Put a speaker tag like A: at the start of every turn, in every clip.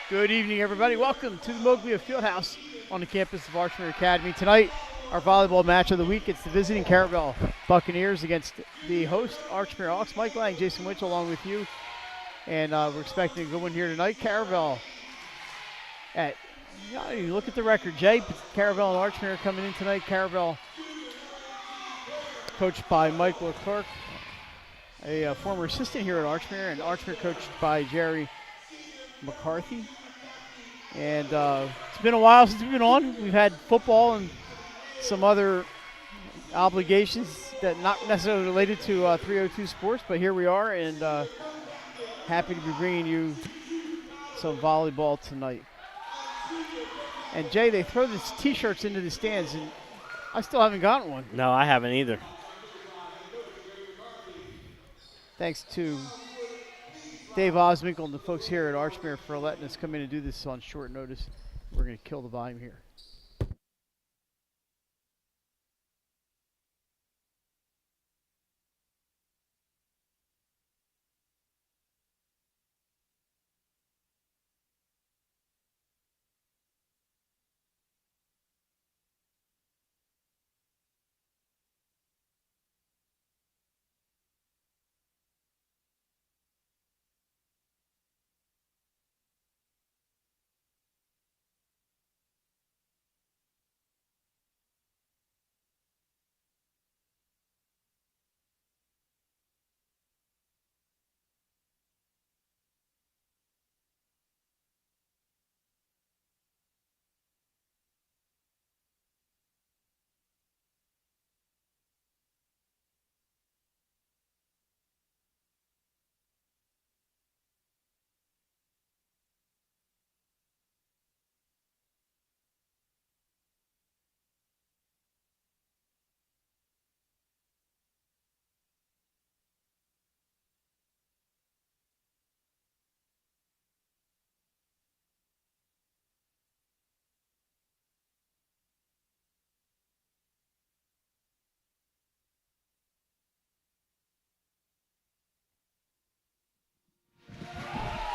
A: Good evening, everybody. Welcome to the Moglia Fieldhouse on the campus of Archmere Academy. Tonight, our volleyball match of the week. It's the visiting Caravel Buccaneers against the host, Archmere Hawks. Mike Lang, Jason Winchell along with you. And we're expecting a good one here tonight. Caravel you look at the record, Jay. Caravel and Archmere coming in tonight. Caravel coached by Mike Leclerc, a former assistant here at Archmere, and Archmere coached by Jerry McCarthy. And it's been a while since we've been on. We've had football and some other obligations that not necessarily related to 302 Sports, but here we are, and happy to be bringing you some volleyball tonight. And Jay, they throw these T-shirts into the stands, and I still haven't gotten one.
B: No, I haven't either.
A: Thanks to Dave Osminkle and the folks here at Archmere for letting us come in and do this on short notice. We're going to kill the volume here.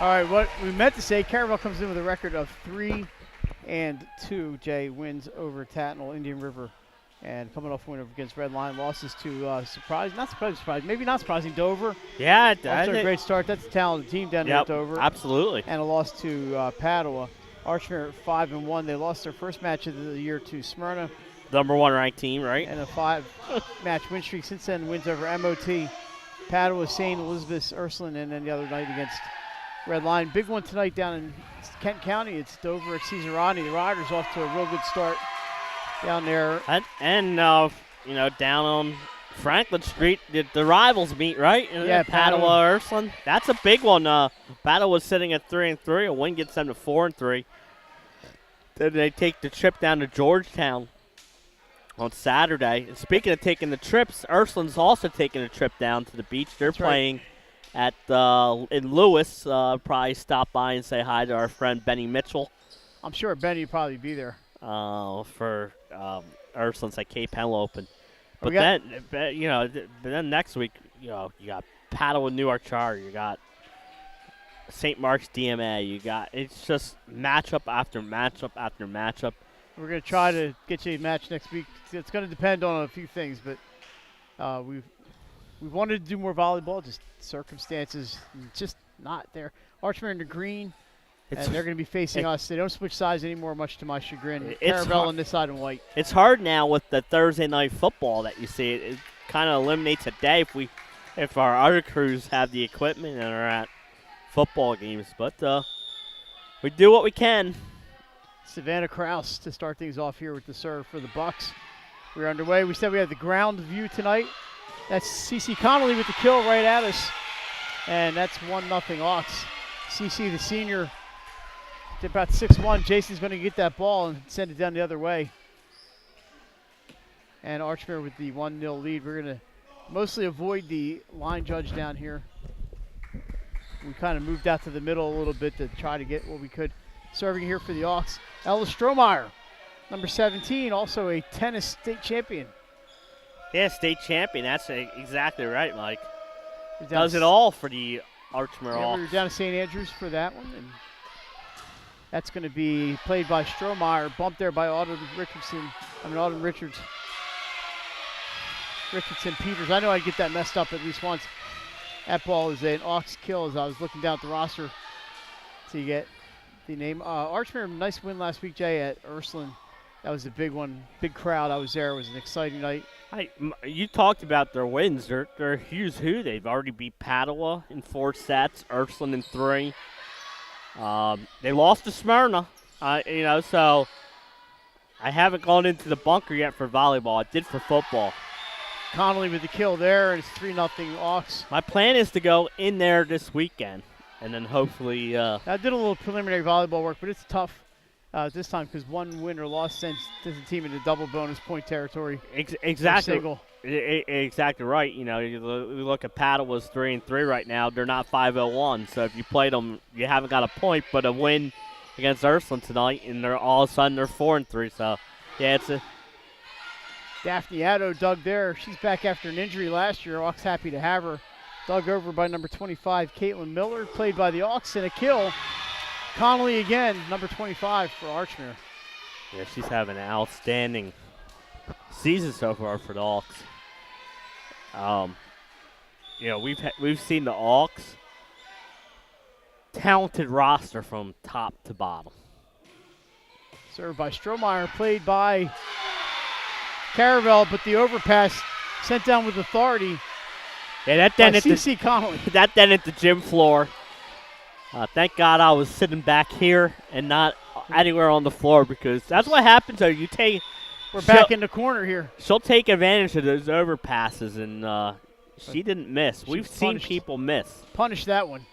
A: All right, what we meant to say, Caravel comes in with a record of 3-2, Jay, wins over Tatnall, Indian River, and coming off a win against Red Line, losses to maybe not surprising, Dover.
B: Yeah,
A: After a great start. That's a talented team down there at Dover.
B: Absolutely.
A: And a loss to Padua. Archmere 5-1. They lost their first match of the year to Smyrna.
B: Number one ranked team, right?
A: And a 5-match win streak since then, wins over MOT, Padua, St. Elizabeth's, Ursuline, and then the other night against Red Line. Big one tonight down in Kent County. It's Dover at Caesarani. The Riders off to a real good start down there.
B: And down on Franklin Street, the rivals meet, right?
A: Yeah,
B: Padua, Ursuline. That's a big one. Padua was sitting at 3-3. A win gets them to 4-3. Then they take the trip down to Georgetown on Saturday. And speaking of taking the trips, Ursuline's also taking a trip down to the beach. They're playing at in Lewis. Probably stop by and say hi to our friend Benny Mitchell.
A: I'm sure Benny will probably be there.
B: For Ursuline's at Cape Henlopen Open. But then next week, you got Padua Newark Charter, you got St. Mark's DMA, it's just matchup after matchup after matchup.
A: We're going to try to get you a match next week. It's going to depend on a few things, but we've wanted to do more volleyball, just circumstances just not there. Archmere in the green, and they're going to be facing us. They don't switch sides anymore, much to my chagrin. Caravel on this side in white.
B: It's hard now with the Thursday night football that you see. It kind of eliminates a day if our other crews have the equipment and are at football games. But we do what we can.
A: Savannah Kraus to start things off here with the serve for the Bucks. We're underway. We said we had the ground view tonight. That's CeCe Connolly with the kill right at us. And that's 1-0 Hawks. CeCe, the senior, about 6'1". Jason's going to get that ball and send it down the other way. And Archmere with the 1-0 lead. We're going to mostly avoid the line judge down here. We kind of moved out to the middle a little bit to try to get what we could. Serving here for the Hawks, Ella Strohmeyer, number 17, also a tennis state champion.
B: Yeah, state champion. That's exactly right, Mike. Does it all for the Archmere Hawks.
A: We were down to St. Andrews for that one. And That's going to be played by Strohmeyer. Bumped there by Autumn Richardson Peters. I know I'd get that messed up at least once. That ball is an aux kill as I was looking down at the roster to get the name. Archmere, nice win last week, Jay, at Ursuline. That was a big one. Big crowd. I was there. It was an exciting night.
B: You talked about their wins. They're who's who. They've already beat Padua in 4 sets, Ursuline in 3. They lost to Smyrna, so I haven't gone into the bunker yet for volleyball. I did for football.
A: Connolly with the kill there, and it's 3-0 aux.
B: My plan is to go in there this weekend, and then hopefully.
A: I did a little preliminary volleyball work, but it's tough this time because one win or loss sends the team into double bonus point territory.
B: Exactly.
A: Single.
B: Exactly right. You look at Padua's 3-3 right now. They're not 5-0-1, so if you played them, you haven't got a point. But a win against Ursuline tonight, and they're all of a sudden they're 4-3. So yeah, it's a.
A: Daphne Addo dug there. She's back after an injury last year. Aux happy to have her. Dug over by number 25, Caitlin Miller. Played by the Aux and a kill. Connolly again, number 25 for Archmere.
B: Yeah, she's having an outstanding season so far for the Aux. We've seen the Aux talented roster from top to bottom.
A: Served by Strohmeyer, played by Caravel, but the overpass sent down with authority.
B: Yeah, that dented
A: CC Connolly.
B: That dented the gym floor. Thank God I was sitting back here and not anywhere on the floor because that's what happens.
A: We're back in the corner here.
B: She'll take advantage of those overpasses, and she didn't miss. We've seen people miss.
A: Punish that one.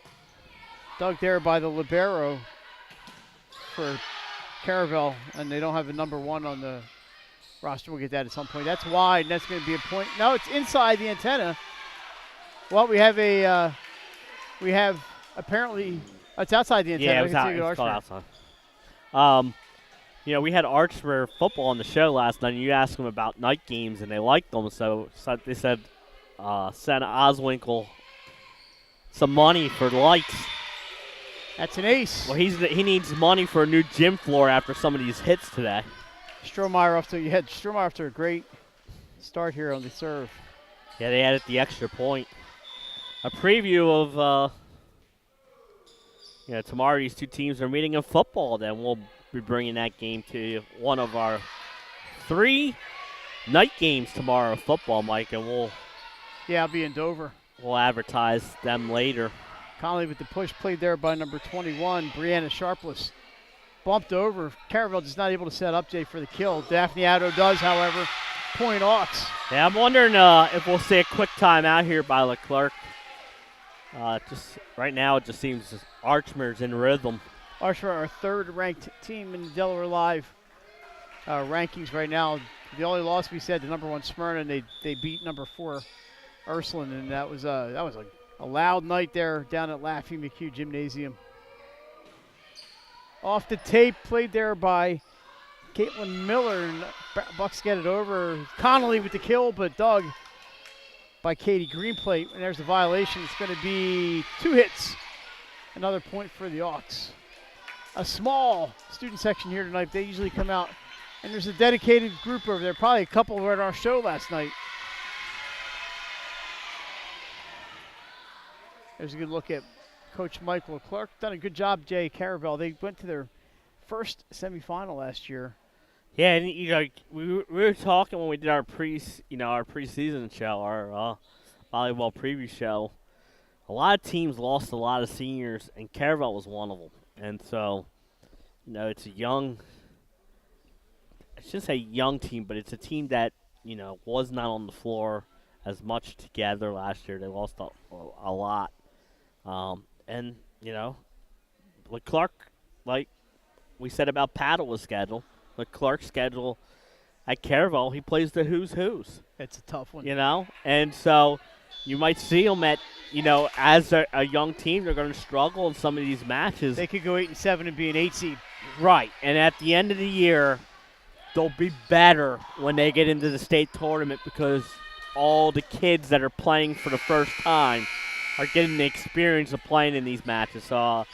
A: Dug there by the libero for Caravel, and they don't have a number 1 on the roster. We'll get that at some point. That's wide, and that's going to be a point. No, it's inside the antenna. Well, we have apparently it's outside the antenna.
B: Yeah, it's called outside. We had Archmere football on the show last night, and you asked them about night games, and they liked them. So they said send Oswinkle some money for lights.
A: That's an ace.
B: Well, he needs money for a new gym floor after some of these hits today.
A: Strohmeyer off to a great start here on the serve.
B: Yeah, they added the extra point. A preview of tomorrow these two teams are meeting in football. Then we'll be bringing that game to one of our 3 night games tomorrow of football, Mike, and
A: I'll be in Dover.
B: We'll advertise them later.
A: Connolly with the push, played there by number 21, Brianna Sharpless. Bumped over. Caravel just not able to set up Jay for the kill. Daphne Addo does, however. Point aux.
B: Yeah, I'm wondering if we'll see a quick timeout here by Leclerc. Just right now, it just seems Archmere's in rhythm.
A: Archmere, our 3rd-ranked team in the Delaware Live rankings right now. The only loss we said to number 1 Smyrna, and they beat number 4 Ursuline, and that was a loud night there down at Laffey McHugh Gymnasium. Off the tape, played there by Caitlin Miller, and Bucks get it over. Connolly with the kill, but dug by Katie Greenplate, and there's the violation. It's going to be 2 hits. Another point for the Aux. A small student section here tonight. They usually come out, and there's a dedicated group over there. Probably a couple were at our show last night. There's a good look at Coach Michael Clark. Done a good job, Jay Caravel. They went to their first semifinal last year.
B: Yeah, and we were talking when we did our preseason show, our volleyball preview show. A lot of teams lost a lot of seniors, and Caravel was one of them. And so, it's a young. I shouldn't say young team, but it's a team that was not on the floor as much together last year. They lost a lot. And, Leclerc, like we said about Padua's schedule, Leclerc's schedule at Caravel, he plays the who's.
A: It's a tough one.
B: And so you might see them at, as a young team, they're going to struggle in some of these matches.
A: They could go 8-7 and be an 8 seed.
B: Right. And at the end of the year, they'll be better when they get into the state tournament because all the kids that are playing for the first time are getting the experience of playing in these matches. So,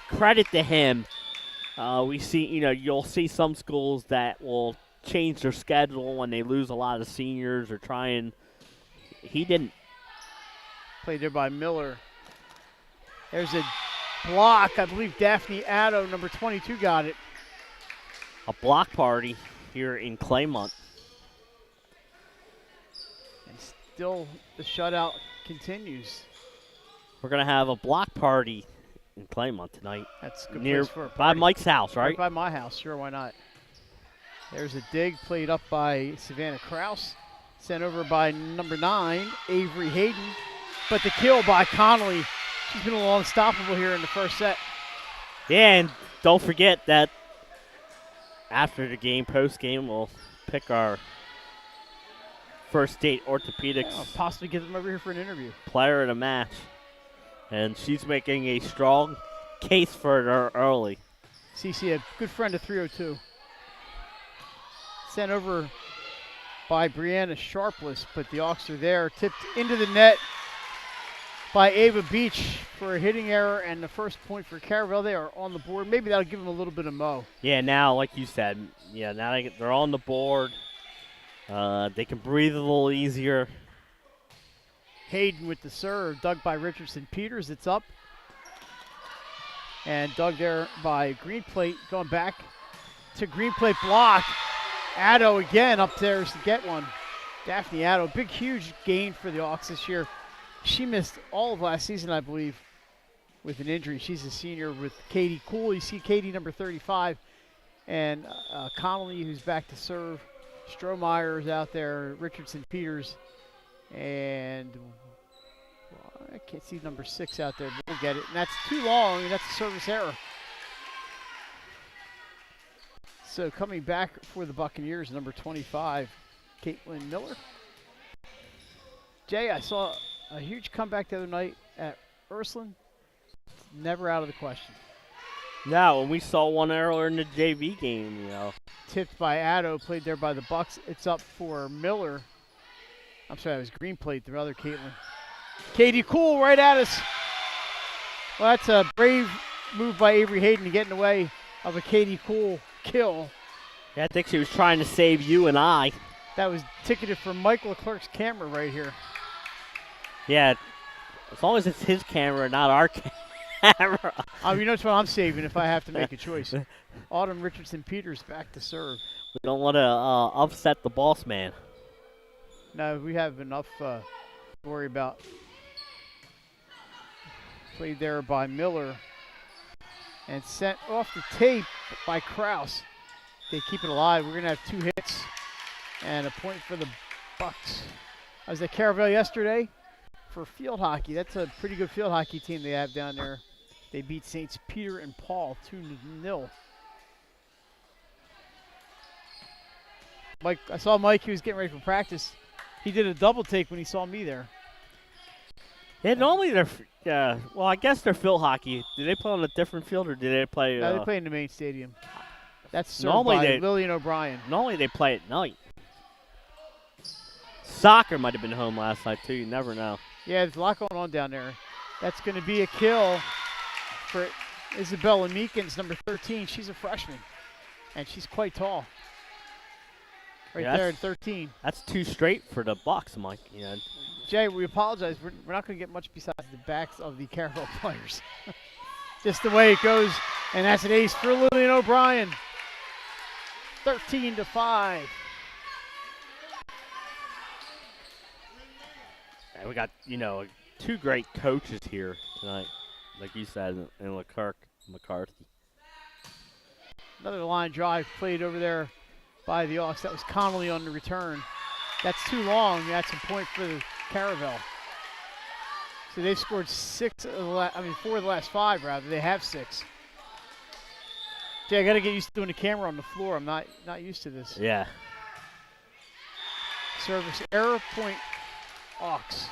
B: credit to him We see, you'll see some schools that will change their schedule when they lose a lot of seniors or try and. He didn't.
A: Played there by Miller. There's a block. I believe Daphne Addo, number 22, got it.
B: A block party here in Claymont.
A: And still the shutout continues.
B: We're going to have a block party in Claymont tonight.
A: That's a good
B: near
A: place for a
B: by
A: party.
B: Mike's house, right?
A: By my house, sure, why not? There's a dig played up by Savannah Kraus. Sent over by number 9, Avery Hayden. But the kill by Connolly. She's been a little unstoppable here in the first set.
B: Yeah, and don't forget that after the game, post-game, we'll pick our First State Orthopedics
A: I'll possibly get them over here for an interview.
B: Player of the match. And she's making a strong case for her early.
A: CC, a good friend of 302. Sent over by Brianna Sharpless, but the Hawks are there. Tipped into the net by Ava Beach for a hitting error, and the first point for Caravel. They are on the board. Maybe that'll give them a little bit of mo.
B: Yeah, now, like you said, now they're on the board. They can breathe a little easier.
A: Hayden with the serve, dug by Richardson Peters. It's up. And dug there by Greenplate, going back to Greenplate block. Addo again up there to get one. Daphne Addo, big, huge gain for the Hawks this year. She missed all of last season, I believe, with an injury. She's a senior with Katie Cool. You see Katie, number 35, and Connolly, who's back to serve. Strohmeyer is out there, Richardson Peters, and I can't see number 6 out there, but we'll get it. And that's too long, and that's a service error. So coming back for the Buccaneers, number 25, Caitlin Miller. Jay, I saw a huge comeback the other night at Ursuline. Never out of the question.
B: Now, when we saw one earlier in the JV game,
A: Tipped by Addo, played there by the Bucks. It's up for Miller. I'm sorry, it was Greenplate, the other Caitlin. Katie Cool right at us. Well, that's a brave move by Avery Hayden to get in the way of a Katie Cool kill.
B: Yeah, I think she was trying to save you and I.
A: That was ticketed for Mike Leclerc's camera right here.
B: Yeah, as long as it's his camera, not our camera.
A: You know what I'm saving if I have to make a choice. Autumn Richardson Peters back to serve.
B: We don't want to upset the boss man.
A: No, we have enough to worry about. Played there by Miller. And sent off the tape by Kraus. They keep it alive. We're going to have 2 hits and a point for the Bucks. I was at Caravel yesterday for field hockey. That's a pretty good field hockey team they have down there. They beat Saints Peter and Paul 2-0. Mike, I saw Mike. He was getting ready for practice. He did a double take when he saw me there.
B: Yeah, normally they're, well, I guess they're field hockey. Do they play on a different field or do they play?
A: No, they play in the main stadium. That's served
B: normally
A: by Lillian O'Brien.
B: Normally they play at night. Soccer might have been home last night too. You never know.
A: Yeah, there's a lot going on down there. That's going to be a kill for Isabella Meekins, number 13. She's a freshman, and she's quite tall. Right there at 13.
B: That's 2 straight for the Bucks, Mike. Yeah.
A: Jay, we apologize. We're not going to get much besides the backs of the Caravel players. Just the way it goes, and that's an ace for Lillian O'Brien. 13-5.
B: And we got, 2 great coaches here tonight, like you said, in McCarthy.
A: Another line drive played over there by the Hawks. That was Connolly on the return. That's too long. That's a point for the Caravel. So they've scored 4 of the last 5, rather. They have 6. Jay, I got to get used to doing the camera on the floor. I'm not used to this.
B: Yeah.
A: Service error, point Hawks.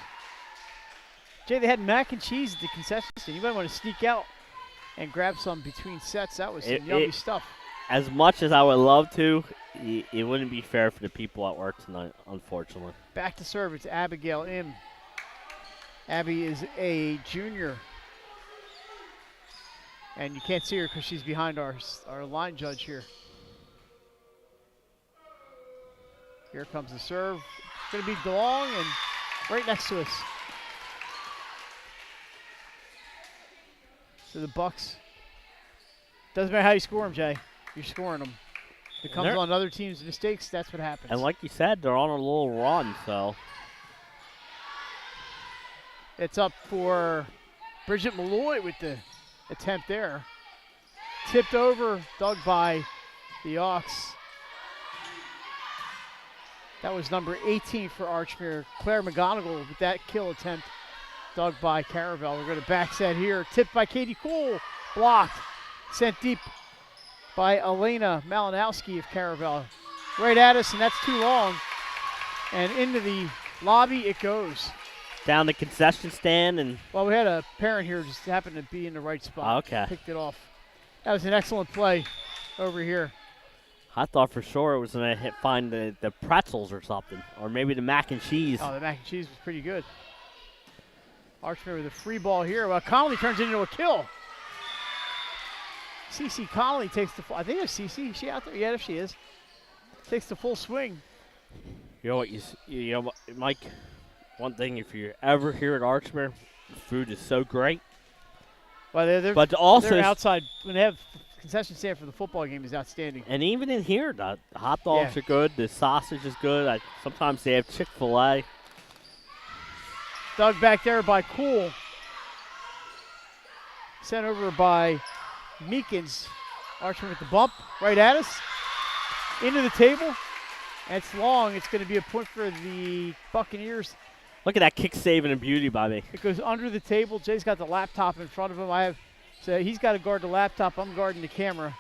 A: Jay, they had mac and cheese at the concession stand. You might want to sneak out and grab some between sets. That was some yummy stuff.
B: As much as I would love to, it wouldn't be fair for the people at work tonight, unfortunately.
A: Back to serve. It's Abigail Im. Abby is a junior. And you can't see her because she's behind our line judge here. Here comes the serve. It's going to be long and right next to us. So the Bucks. Doesn't matter how you score them, Jay. You're scoring them. If it comes on other teams' mistakes, that's what happens.
B: And like you said, they're on a little run, so.
A: It's up for Bridget Malloy with the attempt there. Tipped over, dug by the Ox. That was number 18 for Archmere. Claire McGonigal with that kill attempt, dug by Caravel. We're going to back set here. Tipped by Katie Cole. Blocked. Sent deep by Elena Malinowski of Caravel. Right at us, and that's too long. And into the lobby it goes.
B: Down the concession stand and.
A: Well, we had a parent here just happened to be in the right spot.
B: Okay.
A: Picked it off. That was an excellent play over here.
B: I thought for sure it was going to find the pretzels or something, or maybe the mac and cheese.
A: Oh, the mac and cheese was pretty good. Archmere with a free ball here. Well, Connolly turns it into a kill. Cece Connolly takes the full. I think it's Cece. Is she out there? Yeah, if she is. Takes the full swing.
B: You know what, you know, Mike? One thing, if you're ever here at Archmere, the food is so great.
A: Well,
B: but also
A: they're outside when they have concession stand for the football game is outstanding.
B: And even in here, the hot dogs are good. The sausage is good. Sometimes they have Chick-fil-A.
A: Dug back there by Cool. Sent over by Meekins. Archmere with the bump right at us. Into the table. And it's long. It's going to be a point for the Buccaneers.
B: Look at that kick saving and beauty by me.
A: It goes under the table. Jay's got the laptop in front of him. So he's got to guard the laptop. I'm guarding the camera.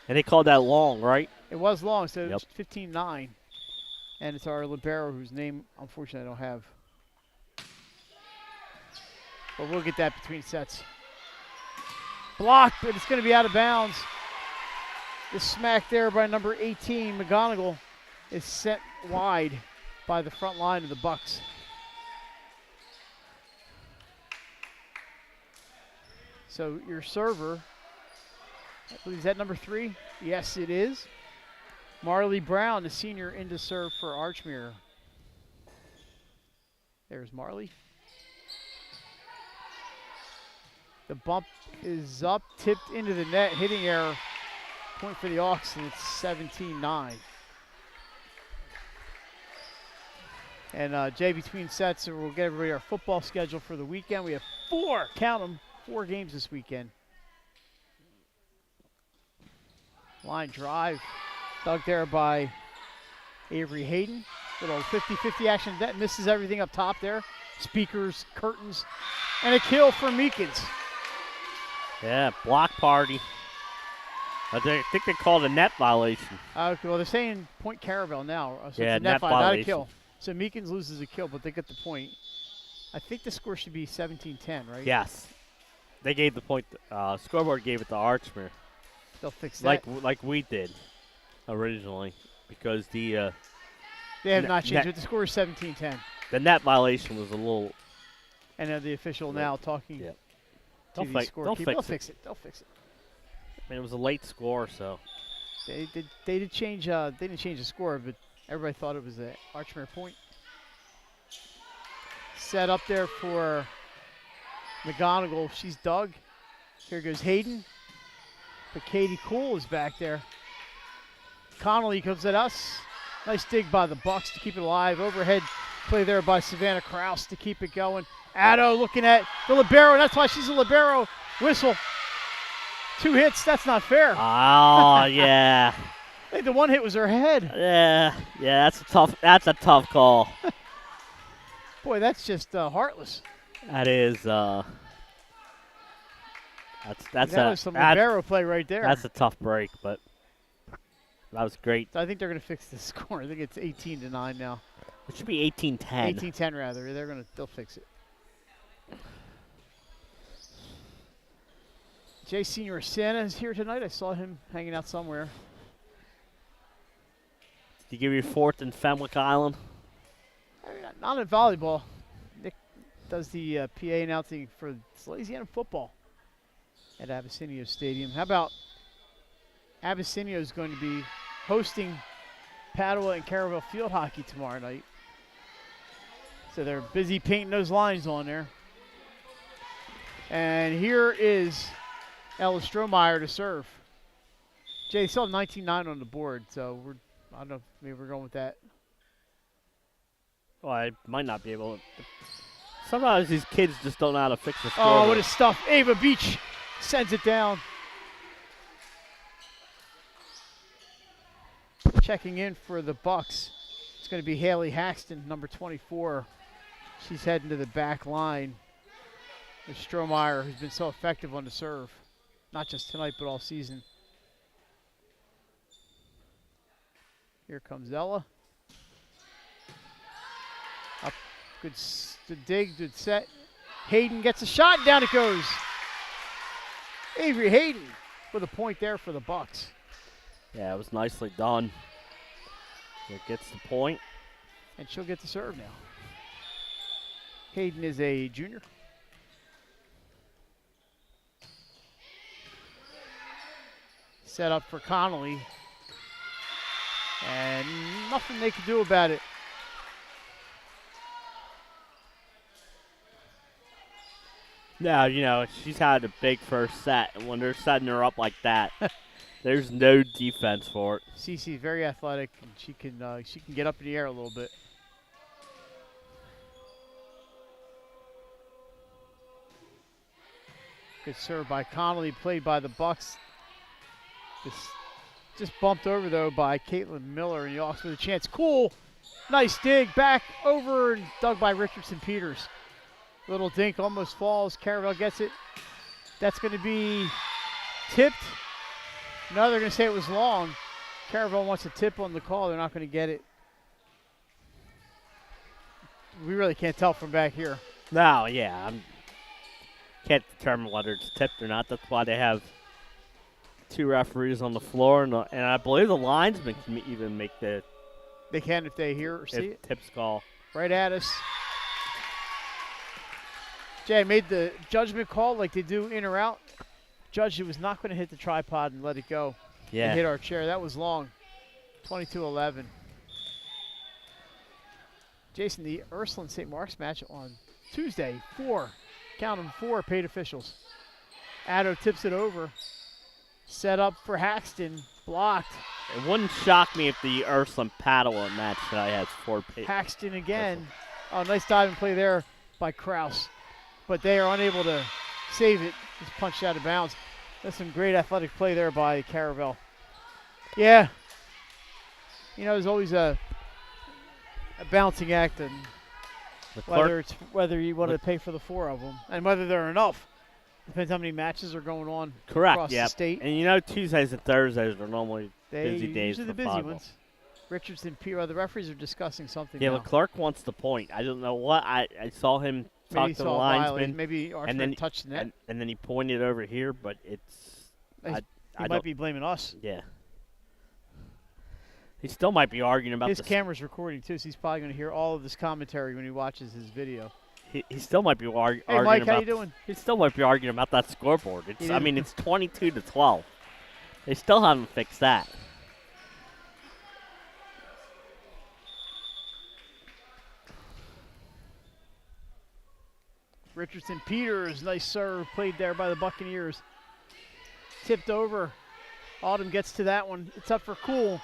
B: And they called that long, right?
A: It was long, so it's 15-9. And it's our libero, whose name, unfortunately, I don't have. But we'll get that between sets. Blocked, but it's going to be out of bounds. The smack there by number 18, McGonigal, is sent wide by the front line of the Bucks. So your server, I believe, is that number 3? Yes, it is. Marley Brown, the senior, into serve for Archmere. There's Marley. The bump is up, tipped into the net, hitting error. Point for the Ox, and it's 17-9. And Jay, between sets, we'll get everybody our football schedule for the weekend. We have 4, count them, 4 games this weekend. Line drive, dug there by Avery Hayden. Little 50-50 action. That misses everything up top there. Speakers, curtains, and a kill for Meekins.
B: Yeah, block party. I think they called a net violation.
A: Okay, well, they're saying point Caravel now. So
B: yeah,
A: it's a
B: net
A: violation, not a
B: violation.
A: kill. So Meekins loses a kill, but they get the point. I think the score should be 17-10, right?
B: Yes. They gave the point. Scoreboard gave it to Archmere.
A: They'll fix that.
B: Like we did originally, because the
A: they have not changed it. The score is 17-10.
B: The net violation was a little.
A: And the official now talking to the scorekeeper. They'll fix it. They'll fix it.
B: I mean, it was a late score, so.
A: They did change. They didn't change the score, but everybody thought it was an Archmere point. Set up there for McGonigal. She's dug. Here goes Hayden. But Katie Cool is back there. Connolly comes at us. Nice dig by the Bucks to keep it alive. Overhead play there by Savannah Kraus to keep it going. Addo looking at the libero. That's why she's a libero. Whistle. 2 hits. That's not fair.
B: Oh, yeah.
A: I think the one hit was her head.
B: Yeah, that's a tough call.
A: Boy, that's just heartless.
B: That is. That
A: was some libero play right there.
B: That's a tough break, but that was great.
A: So I think they're going to fix the score. I think it's 18-9 now.
B: It should be 18-10.
A: 18-10 rather. They'll fix it. Jay Senior Santa is here tonight. I saw him hanging out somewhere.
B: Did he give you 4th in Fenwick Island?
A: Not in volleyball. Nick does the PA announcing for Salesian football. at Abyssinia Stadium. How about Abyssinia is going to be hosting Padua and Caravel field hockey tomorrow night. So they're busy painting those lines on there. And here is Ella Strohmeyer to serve. Jay, still have 19-9 on the board, so I don't know if maybe we're going with that.
B: Well, I might not be able to. Sometimes these kids just don't know how to fix the score.
A: Oh, what a stuff. Ava Beach sends it down. Checking in for the Bucks. It's going to be Haley Haxton, number 24. She's heading to the back line. With Strohmeyer, who's been so effective on the serve. Not just tonight, but all season. Here comes Ella. Up, good dig, good set. Hayden gets a shot, and down it goes. Avery Hayden with a point there for the Bucks.
B: Yeah, it was nicely done. It gets the point.
A: And she'll get the serve now. Hayden is a junior. Set up for Connolly. And nothing they can do about it.
B: Now, you know, she's had a big first set, and when they're setting her up like that, there's no defense for it.
A: Cece's very athletic, and she can get up in the air a little bit. Good serve by Connolly, played by the Bucks. Just bumped over, though, by Caitlin Miller, and Yawks with a chance. Cool. Nice dig. Back over and dug by Richardson Peters. Little dink almost falls. Caravel gets it. That's going to be tipped. No, they're going to say it was long. Caravel wants a tip on the call. They're not going to get it. We really can't tell from back here.
B: No, yeah. Can't determine whether it's tipped or not. That's why they have two referees on the floor, and I believe the linesmen can even make the.
A: They can if they hear or see it.
B: Tips call.
A: Right at us. Jay made the judgment call like they do in or out. Judged it was not going to hit the tripod and let it go.
B: Yeah.
A: It hit our chair. That was long. 22-11. Jason, the Ursuline St. Mark's match on Tuesday. 4 paid officials. Addo tips it over. Set up for Haxton. Blocked.
B: It wouldn't shock me if the Ursuline Padua match tonight has 4 paid.
A: Haxton again. Oh, nice diving play there by Kraus. But they are unable to save it. Just punched out of bounds. That's some great athletic play there by Caravel. Yeah. You know, there's always a bouncing act, and whether you want to pay for the 4 of them and whether there are enough. Depends how many matches are going on across the state.
B: And you know, Tuesdays and Thursdays are normally busy days
A: usually
B: for
A: the busy
B: volleyball.
A: ones. Richardson, the referees are discussing something
B: Yeah,
A: now.
B: Leclerc wants the point. I don't know what. I saw him talk to the linesman.
A: Maybe Archmere touched the net.
B: And then he pointed over here, but it's.
A: He might be blaming us.
B: Yeah. He still might be arguing about
A: his camera's recording too, so he's probably going to hear all of this commentary when he watches his video.
B: He still might be arguing
A: Hey, Mike,
B: about.
A: how you doing?
B: He still might be arguing about that scoreboard. It's 22-12. They still haven't fixed that.
A: Richardson Peters, nice serve played there by the Buccaneers. Tipped over. Autumn gets to that one. It's up for Cool.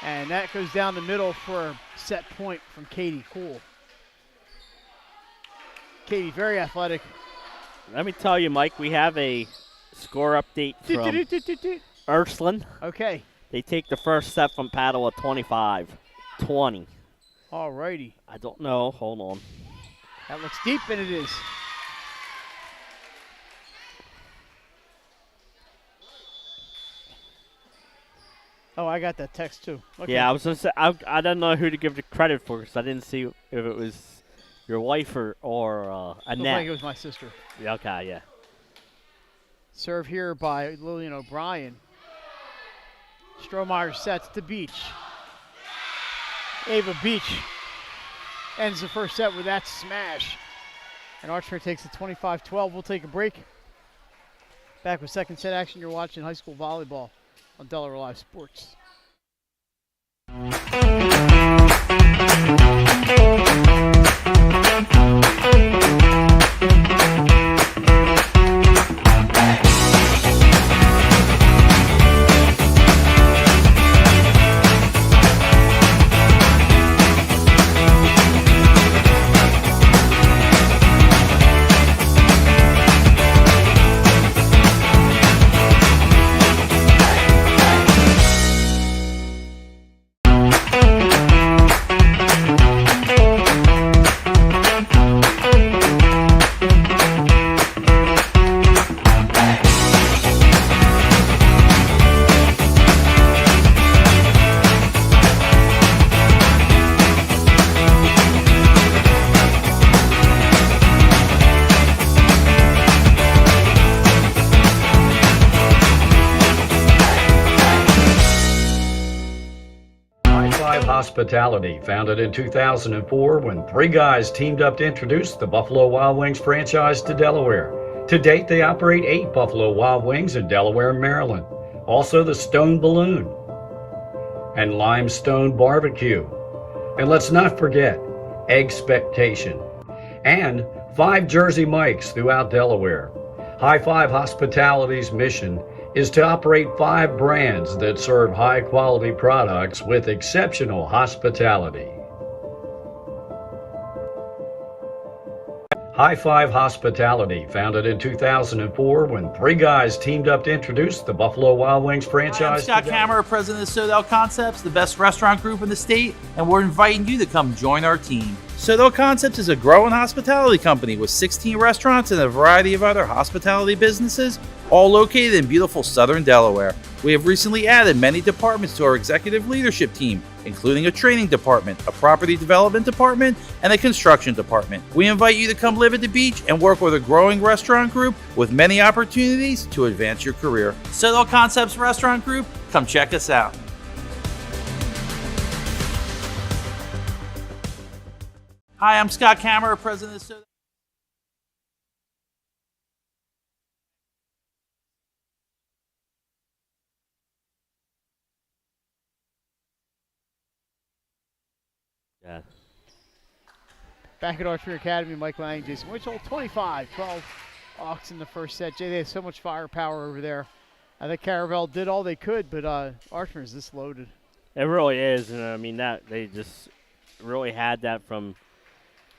A: And that goes down the middle for a set point from Katie Cool. Katie, very athletic.
B: Let me tell you, Mike, we have a score update from Ursuline.
A: Okay.
B: They take the first set from Padua 25-20.
A: All righty.
B: I don't know. Hold on.
A: That looks deep, and it is. Oh, I got that text too. Okay.
B: Yeah, I was gonna say I don't know who to give the credit for because I didn't see if it was your wife or Annette.
A: Looked like it was my sister.
B: Yeah, okay, yeah.
A: Serve here by Lillian O'Brien. Strohmeyer sets to Beach. Ava Beach ends the first set with that smash. And Archmere takes it 25-12. We'll take a break. Back with second set action. You're watching high school volleyball on Delaware Live Sports.
C: Hospitality, founded in 2004 when three guys teamed up to introduce the Buffalo Wild Wings franchise to Delaware. To date, they operate 8 Buffalo Wild Wings in Delaware and Maryland. Also the Stone Balloon and Limestone Barbecue. And let's not forget Expectation and 5 Jersey Mikes throughout Delaware. High Five Hospitality's mission is to operate 5 brands that serve high-quality products with exceptional hospitality. High Five Hospitality, founded in 2004 when three guys teamed up to introduce the Buffalo Wild Wings franchise.
D: Hi, I'm Scott Kammerer, president of Sodell Concepts, the best restaurant group in the state, and we're inviting you to come join our team. Sodell Concepts is a growing hospitality company with 16 restaurants and a variety of other hospitality businesses, all located in beautiful southern Delaware. We have recently added many departments to our executive leadership team, including a training department, a property development department, and a construction department. We invite you to come live at the beach and work with a growing restaurant group with many opportunities to advance your career. Sodell Concepts Restaurant Group, come check us out. Hi, I'm Scott Kammerer, president of Sodell.
B: Yeah.
A: Back at Archmere Academy, Mike Lang, Jason Winchell, 25-12. Hawks in the first set. Jay, they have so much firepower over there. I think Caravel did all they could, but Archmere is this loaded.
B: It really is, and I mean that they just really had that from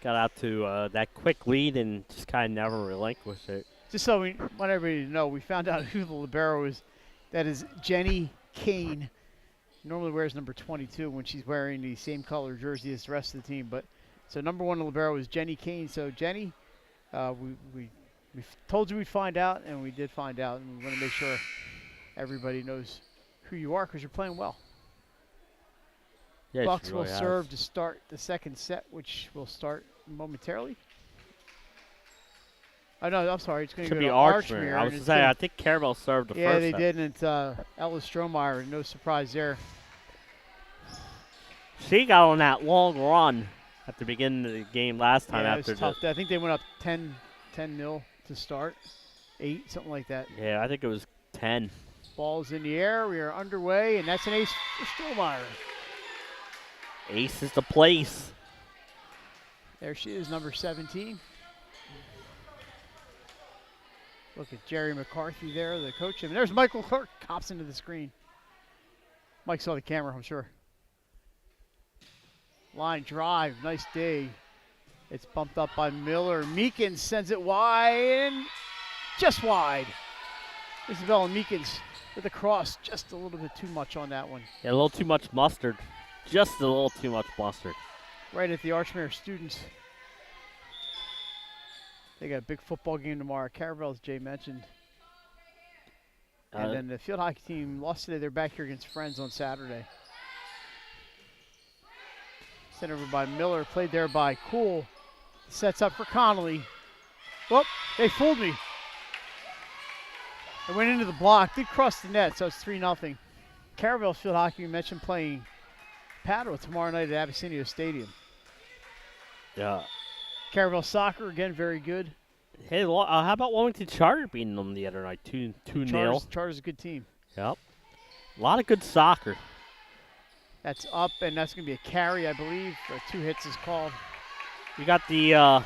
B: got out to that quick lead and just kind of never relinquished it.
A: Just so we want everybody to know, we found out who the libero is. That is Jenny Kane. Normally wears number 22 when she's wearing the same color jersey as the rest of the team. But so number 1 libero is Jenny Kane. So Jenny, we told you we'd find out, and we did find out. And we want to make sure everybody knows who you are because you're playing well.
B: Yeah,
A: Bucks
B: really
A: will serve to start the second set, which will start momentarily. Oh, no, I'm sorry. It's going to go
B: be
A: to
B: Archmere. I was
A: and
B: going to say, I think Caravel served the first
A: Yeah, they
B: set.
A: did, and it's Ella Strohmeyer. No surprise there.
B: She got on that long run at the beginning of the game last time.
A: Yeah,
B: after
A: it was tough. I think they went up 10-0 to start. 8, something like that.
B: Yeah, I think it was 10.
A: Ball's in the air. We are underway, and that's an ace for Strohmeyer.
B: Ace is the place.
A: There she is, number 17. Look at Jerry McCarthy there, the coach. And there's Michael Clark, cops into the screen. Mike saw the camera, I'm sure. Line drive, nice day. It's bumped up by Miller. Meekins sends it wide, and just wide. Isabella Meekins with a cross, just a little bit too much on that one.
B: Yeah, a little too much mustard. Just a little too much mustard.
A: Right at the Archmere students. They got a big football game tomorrow. Caravel, as Jay mentioned. And then the field hockey team lost today. They're back here against Friends on Saturday. Sent over by Miller, played there by Cool. Sets up for Connolly. Whoop, they fooled me. It went into the block, did cross the net, so it's 3-0. Caravel field hockey, we mentioned, playing paddle tomorrow night at Abyssinia Stadium.
B: Yeah.
A: Caravel soccer, again, very good.
B: Hey, how about Wilmington Charter beating them the other night, 2-0?
A: Charter's a good team.
B: Yep. A lot of good soccer.
A: That's up, and that's going to be a carry, I believe. 2 hits is called.
B: We got the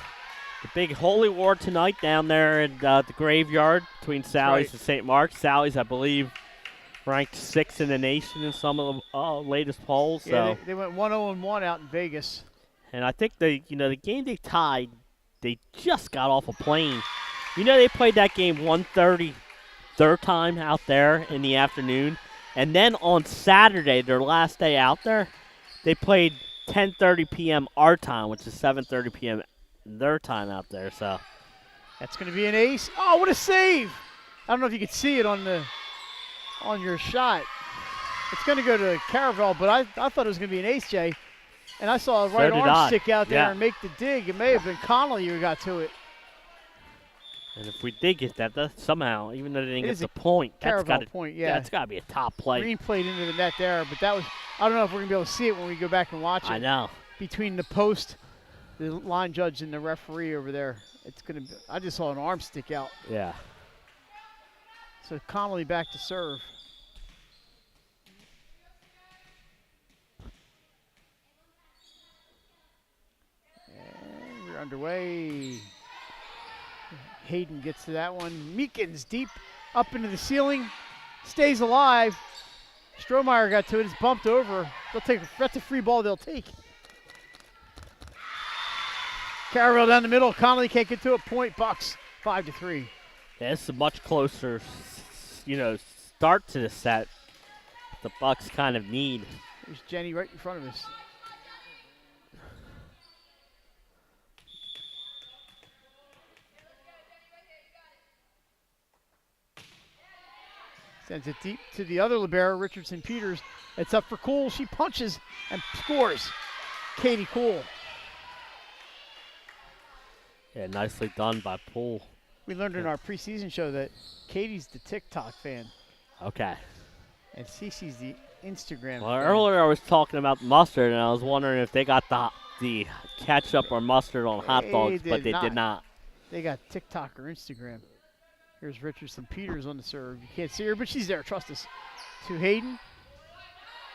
B: big Holy War tonight down there at the graveyard between Sally's and St. Mark's. Sally's, I believe, ranked 6th in the nation in some of the latest polls.
A: Yeah,
B: so
A: they went 1-0-1 out in Vegas.
B: And I think the game they tied, they just got off a plane. They played that game 1:30 their time out there in the afternoon. And then on Saturday, their last day out there, they played 10:30 p.m. our time, which is 7:30 p.m. their time out there. So
A: that's going to be an ace. Oh, what a save! I don't know if you could see it on your shot. It's going to go to Caravel, but I thought it was going to be an ace, Jay. And I saw a right arm stick out there and make the dig. It may have been Connolly who got to it.
B: And if we did get that somehow, even though they didn't get the point, that's got to be a top play.
A: Green played into the net there, but that was, I don't know if we're going to be able to see it when we go back and watch it.
B: I know.
A: Between the post, the line judge, and the referee over there. It's going to be, I just saw an arm stick out.
B: Yeah.
A: So Connolly back to serve. And we're underway. Hayden gets to that one. Meekins deep up into the ceiling. Stays alive. Strohmeyer got to it. It's bumped over. That's a free ball they'll take. Caravel down the middle. Connolly can't get to it. Point Bucks. 5-3.
B: Yeah, it's a much closer, start to the set. The Bucks kind of need.
A: There's Jenny right in front of us. Sends it deep to the other libero, Richardson Peters. It's up for Cool. She punches and scores. Katie Cool.
B: Yeah, nicely done by Poole.
A: We learned in our preseason show that Katie's the TikTok fan.
B: Okay.
A: And Cece's the Instagram
B: Well,
A: fan.
B: earlier I was talking about mustard, and I was wondering if they got the ketchup or mustard on hot dogs, but they did not.
A: They got TikTok or Instagram. Here's Richardson Peters on the serve. You can't see her, but she's there. Trust us. To Hayden.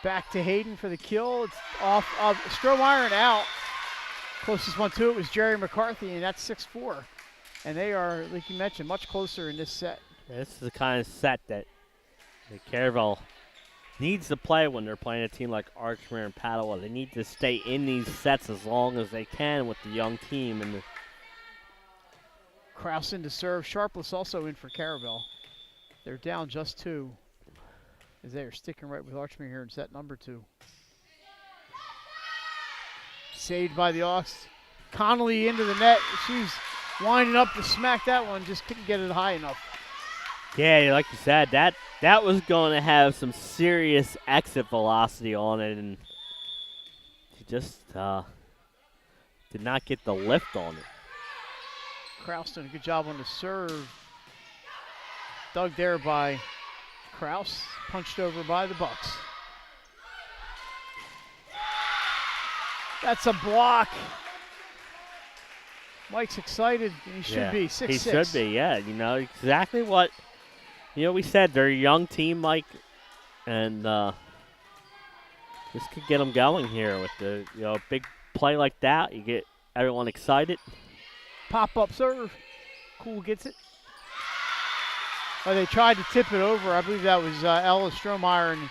A: Back to Hayden for the kill. It's off of Strohmeyer and out. Closest one to it was Jerry McCarthy, and that's 6-4. And they are, like you mentioned, much closer in this set.
B: Yeah, this is the kind of set that the Caravel needs to play when they're playing a team like Archmere and Padua. They need to stay in these sets as long as they can with the young team. And
A: Kraus in to serve. Sharpless also in for Caravel. They're down just 2 as they are sticking right with Archmere here in set number 2. Saved by the Ox. Connolly into the net. She's winding up to smack that one. Just couldn't get it high enough.
B: yeah, like you said, that was going to have some serious exit velocity on it, and she just did not get the lift on it.
A: Kraus doing a good job on the serve. Dug there by Kraus. Punched over by the Bucks. That's a block. Mike's excited, and he should be. 6-6.
B: He should be, yeah. Exactly what we said. They're a young team, Mike, and this could get them going here with the big play like that. You get everyone excited.
A: Pop-up serve. Cool gets it. Oh, they tried to tip it over. I believe that was Ella Strohmeyer, and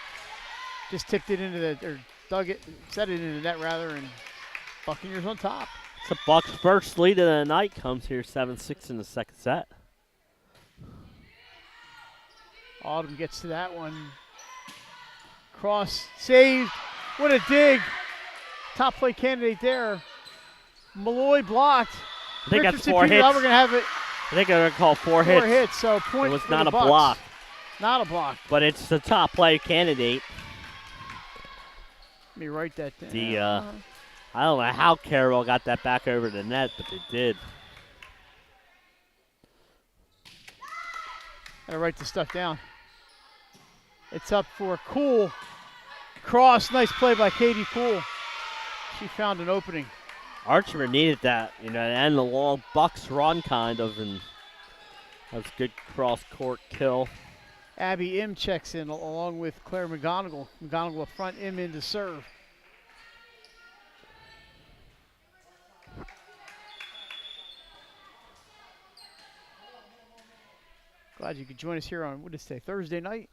A: just tipped it into or dug it, set it into the net rather, and Buccaneers on top.
B: It's the Bucks' first lead of the night comes here 7-6 in the second set.
A: Autumn gets to that one. Cross saved. What a dig. Top play candidate there. Malloy blocked.
B: I think that's
A: Richardson
B: 4
A: Peters,
B: hits.
A: We're going to have it.
B: I think they're going to call 4 hits.
A: 4 hits, so point
B: It was
A: for
B: not
A: the
B: a
A: Bucks.
B: block.
A: Not a block.
B: But it's the top play candidate.
A: Let me write that down.
B: I don't know how Caravel got that back over the net, but they did.
A: Gotta write this stuff down. It's up for Cool. Cross, nice play by Katie Cool. She found an opening.
B: Archmere needed that, you know, and the long Bucks run kind of, and that was a good cross-court kill.
A: Abby Im checks in along with Claire McGonigal. McGonigal up front, Im in to serve. Glad you could join us here on, what did it say, Thursday night?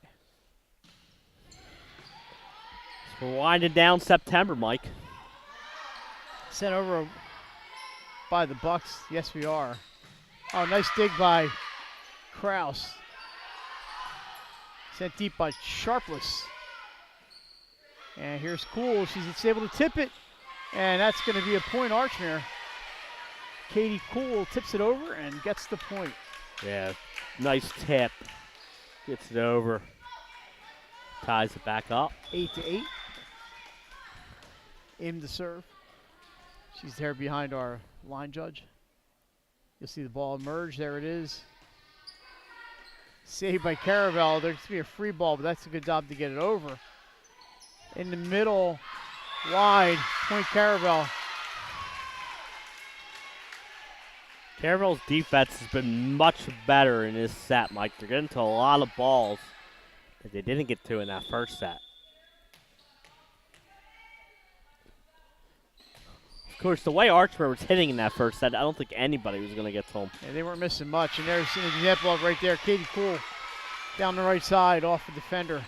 B: So we're winding down September, Mike.
A: Sent over by the Bucks. Yes, we are. Oh, nice dig by Kraus. Sent deep by Sharpless. And here's Cool. She's able to tip it. And that's going to be a point, Archmere. Katie Cool tips it over and gets the point.
B: Yeah, nice tip. Gets it over. Ties it back up.
A: 8-8. Im to serve. She's there behind our line judge. You'll see the ball emerge. There it is. Saved by Caravel. There's going to be a free ball, but that's a good job to get it over. In the middle, wide, point Caravel.
B: Caravel's defense has been much better in this set, Mike. They're getting to a lot of balls that they didn't get to in that first set. Of course, the way Archmere was hitting in that first set, I don't think anybody was going to get to them.
A: Yeah, they weren't missing much, and there's an example of right there. Katie Cool down the right side off the defender.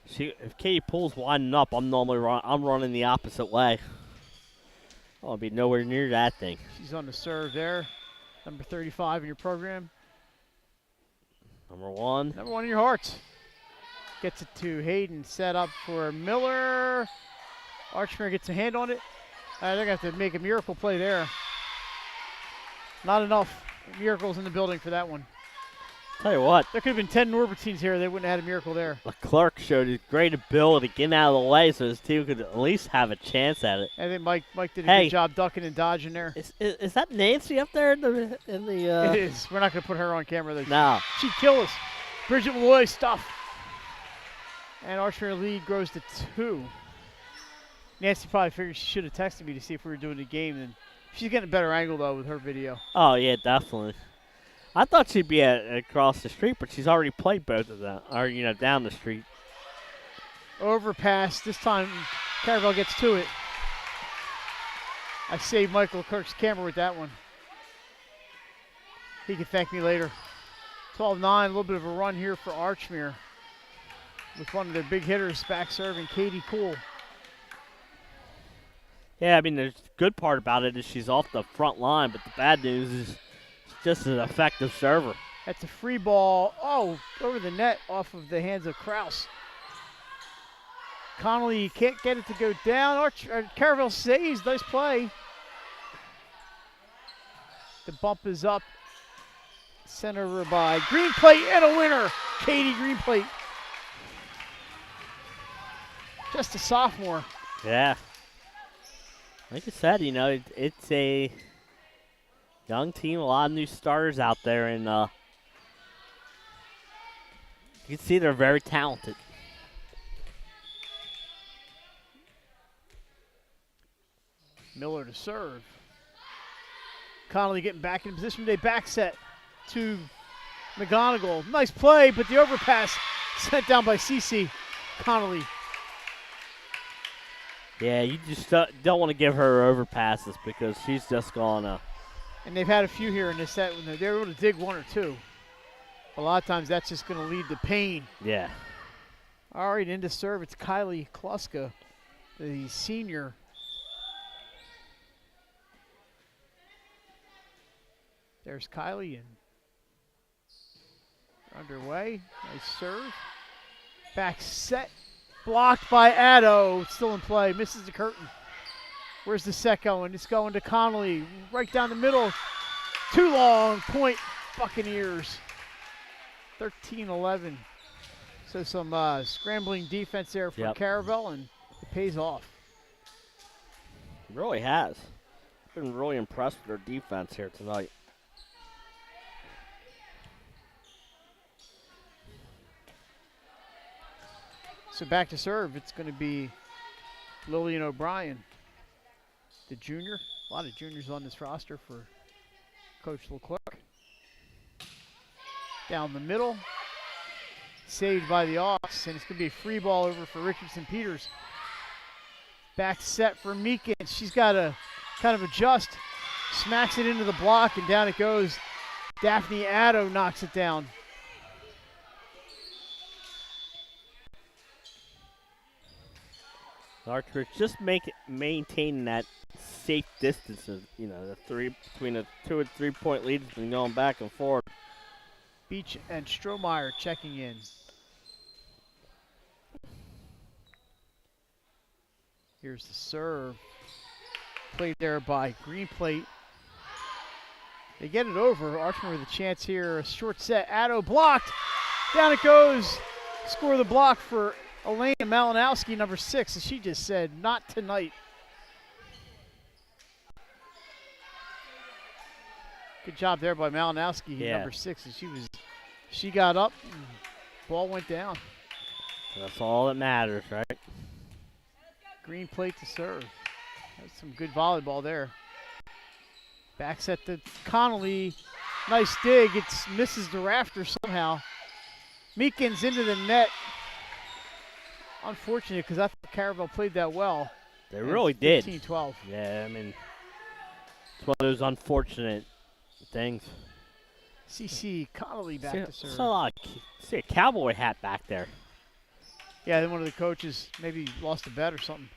B: If Katie Poole's winding up, I'm running the opposite way. I'll be nowhere near that thing.
A: She's on the serve there. Number 35 in your program.
B: Number 1.
A: Number 1 in your hearts. Gets it to Hayden. Set up for Miller. Archmere gets a hand on it. They're going to have to make a miracle play there. Not enough miracles in the building for that one.
B: Tell you what.
A: There could have been 10 Norbertines here. They wouldn't have had a miracle there.
B: Clark showed his great ability getting out of the way so his team could at least have a chance at it.
A: I think Mike did a good job ducking and dodging there.
B: Is that Nancy up there in the
A: It is. We're not going to put her on camera though.
B: No.
A: She'd kill us. Bridget Malloy stuff. And Archmere lead grows to 2. Nancy probably figured she should have texted me to see if we were doing the game. And she's getting a better angle though with her video.
B: Oh yeah, definitely. I thought she'd be across the street, but she's already played both of them, or down the street.
A: Overpass. This time, Caravel gets to it. I saved Michael Kirk's camera with that one. He can thank me later. 12-9, a little bit of a run here for Archmere with one of their big hitters back serving, Katie Cool.
B: Yeah, I mean, the good part about it is she's off the front line, but the bad news is just an effective server.
A: That's a free ball. Oh, over the net off of the hands of Kraus. Connolly can't get it to go down. Caravel saves. Nice play. The bump is up. Sent over by Greenplate and a winner. Katie Greenplate. Just a sophomore.
B: Yeah. Like I said, it's a young team, a lot of new starters out there, and you can see they're very talented.
A: Miller to serve. Connolly getting back in position. They back set to McGonigal. Nice play, but the overpass sent down by Cece Connolly.
B: Yeah, you just don't want to give her overpasses because she's just gonna.
A: And they've had a few here in this set when they're able to dig 1 or 2. A lot of times that's just going to lead to pain.
B: Yeah.
A: All right, into serve. It's Kylie Kluska, the senior. There's Kylie and underway. Nice serve. Back set. Blocked by Addo. It's still in play. Misses the curtain. Where's the set going? It's going to Connolly. Right down the middle. Too long. Point Buccaneers. 13-11. So some scrambling defense there for Caravel, and it pays off.
B: It really has. Been really impressed with their defense here tonight.
A: So back to serve. It's going to be Lillian O'Brien. the junior. A lot of juniors on this roster for Coach Leclerc. Down the middle. Saved by the Ox, and it's going to be a free ball over for Richardson Peters. Back set for Meekins. She's got to kind of adjust. Smacks it into the block, and down it goes. Daphne Addo knocks it down.
B: Archmere just maintaining that safe distance of, the between a 2 and 3 point lead has been going back and forth.
A: Beach and Strohmeyer checking in. Here's the serve. Played there by Greenplate. They get it over. Archmere with a chance here. A short set. Addo blocked. Down it goes. Score the block for Elena Malinowski, number 6. And she just said, not tonight. Good job there by Malinowski, number 6. And she got up. And ball went down.
B: That's all that matters, right?
A: Greenplate to serve. That's some good volleyball there. Back set to Connolly. Nice dig. It misses the rafter somehow. Meekins into the net. Unfortunate because I thought Caravel played that well.
B: They really did.
A: 15-12.
B: Yeah, I mean, it's one of those unfortunate things.
A: CC Connolly back to serve.
B: See a cowboy hat back there.
A: Yeah, then one of the coaches maybe lost a bet or something.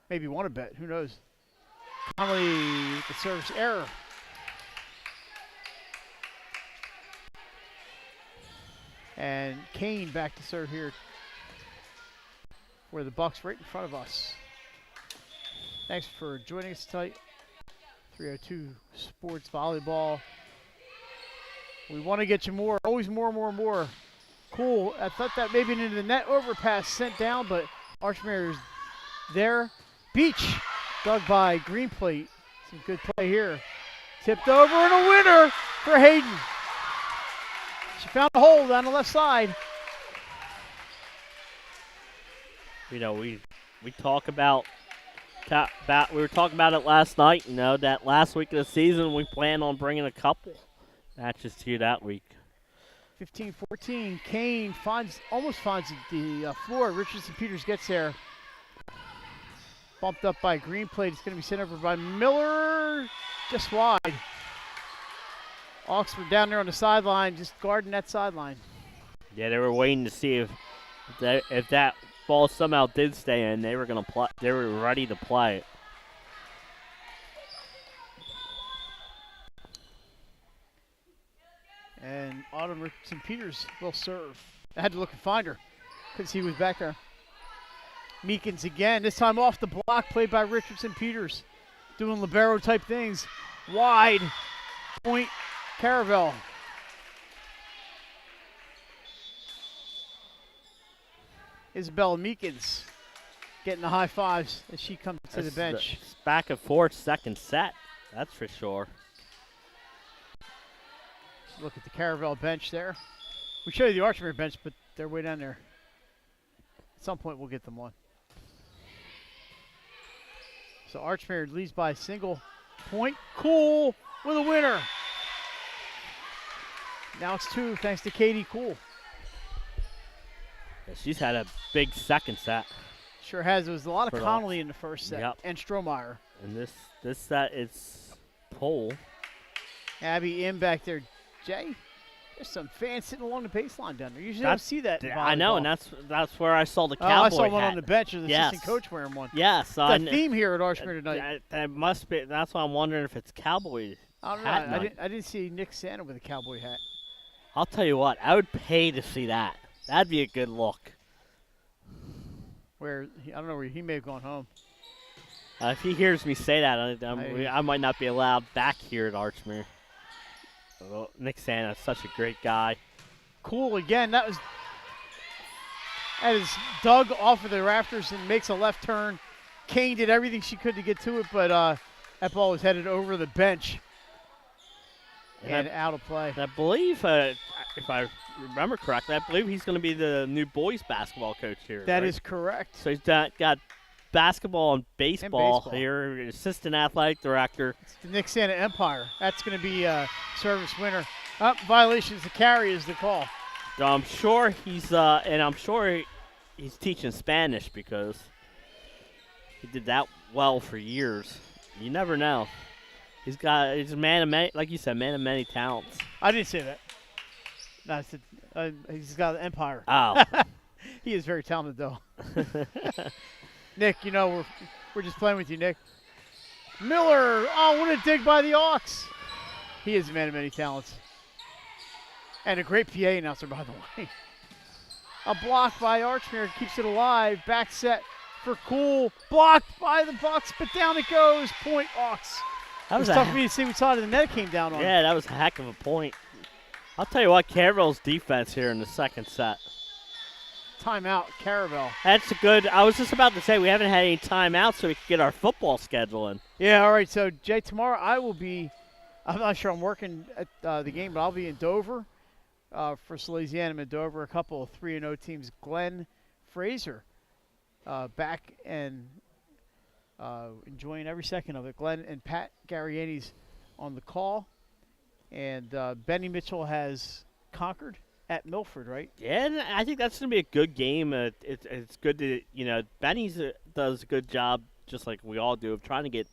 A: Maybe won a bet. Who knows? Connolly with the service error. And Kane back to serve here for the Bucks right in front of us. Thanks for joining us tonight. 302 Sports Volleyball. We want to get you more. Always more. Cool. I thought that maybe into the net overpass sent down, but Archmere is there. Beach dug by Greenplate. Some good play here. Tipped over and a winner for Hayden. She found a hole down the left side.
B: We talk about we were talking about it last night. That last week of the season we plan on bringing a couple matches to you that week.
A: 15-14. Kane almost finds the floor. Richardson Peters gets there. Bumped up by Greenplate. It's going to be sent over by Miller. Just wide. Oxford down there on the sideline, just guarding that sideline.
B: Yeah, they were waiting to see if that ball somehow did stay in. They were going to play. They were ready to play it.
A: And Autumn Richardson Peters will serve. I had to look and find her because he was back there. Meekins again, this time off the block, played by Richardson Peters. Doing libero type things. Wide point, Caravel. Isabella Meekins getting the high fives as she comes to the bench.
B: It's back and forth, second set, that's for sure.
A: Look at the Caravel bench there. We show you the Archmere bench, but they're way down there. At some point, we'll get them on. So Archmere leads by a single point. Cool with a winner. Now it's 2 thanks to Katie Cool.
B: Yeah, she's had a big second set.
A: Sure has. There was a lot of Connolly in the first set.
B: Yep.
A: And Strohmeyer.
B: And this set, it's pole.
A: Abby in back there. Jay, there's some fans sitting along the baseline down there. Usually don't see that in volleyball.
B: I know, and that's where I saw the cowboy
A: I saw one
B: hat.
A: on the bench, or the assistant coach wearing one.
B: Yes.
A: It's a theme here at Archmere tonight.
B: That must be. That's why I'm wondering if it's cowboy
A: I don't know. I didn't see Nick Santa with a cowboy hat.
B: I'll tell you what, I would pay to see that. That'd be a good look.
A: I don't know where he may have gone home.
B: If he hears me say that, I might not be allowed back here at Archmere. Well, Nick Santa, such a great guy.
A: Cool again. That is dug off of the rafters and makes a left turn. Kane did everything she could to get to it, but that ball was headed over the bench and out of play.
B: I believe, if I remember correctly, I believe he's going to be the new boys basketball coach here.
A: That
B: right?
A: is correct.
B: So he's got basketball and baseball,
A: baseball.
B: here, assistant athletic director.
A: It's the Nick Santa Empire. That's going to be a service winner. Violations to carry is the call.
B: I'm sure he's he's teaching Spanish because he did that well for years. You never know. He's a man of many, like you said, man of many talents.
A: I didn't say that. No, I said he's got an empire.
B: Oh.
A: He is very talented, though. Nick, we're just playing with you, Nick. Miller, what a dig by the Ox. He is a man of many talents. And a great PA announcer, by the way. A block by Archmere keeps it alive. Back set for Cool. Blocked by the Bucks, but down it goes. Point Ox.
B: That was
A: tough for me to see. We saw it in the net came down on.
B: Yeah, that was a heck of a point. I'll tell you what, Caravel's defense here in the second set.
A: Timeout, Caravel.
B: That's a good. I was just about to say we haven't had any timeouts, so we can get our football schedule in.
A: Yeah, all right. So, Jay, tomorrow I will be. I'm not sure I'm working at the game, but I'll be in Dover for Salesianum in Dover. A couple of 3-0 teams. Glenn Fraser back and enjoying every second of it. Glenn and Pat Garriani's on the call. And Benny Mitchell has conquered at Milford, right?
B: Yeah, and I think that's going to be a good game. It's good to, Benny's does a good job, just like we all do, of trying to get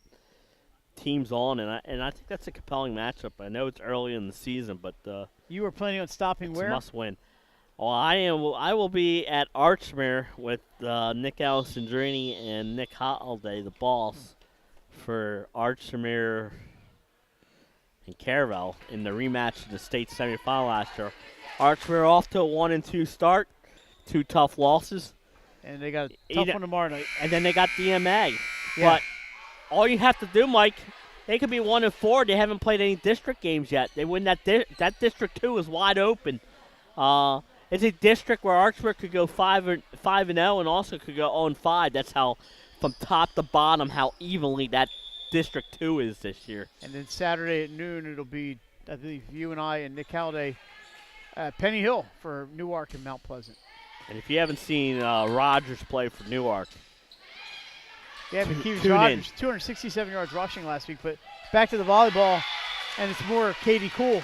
B: teams on, and I think that's a compelling matchup. I know it's early in the season, but
A: you were planning on stopping
B: it's
A: where?
B: a must win. Well, I will be at Archmere with Nick Alessandrini and Nick Holiday, the boss, for Archmere and Caravel in the rematch of the state semifinal last year. Archmere off to a 1-2 start, 2 tough losses,
A: and they got a tough one tomorrow night.
B: And then they got DMA.
A: Yeah.
B: But all you have to do, Mike, they could be 1-4. They haven't played any district games yet. They win that District 2 is wide open. It's a district where Archmere could go 5-0 and also could go 0-5. That's how, from top to bottom, how evenly that District 2 is this year.
A: And then Saturday at noon, it'll be, I believe, you and I and Nick Halliday at Penny Hill for Newark and Mount Pleasant.
B: And if you haven't seen Rogers play for Newark,
A: yeah, McKeeves Rogers, 267 yards rushing last week. But back to the volleyball, and it's more Katie Cool.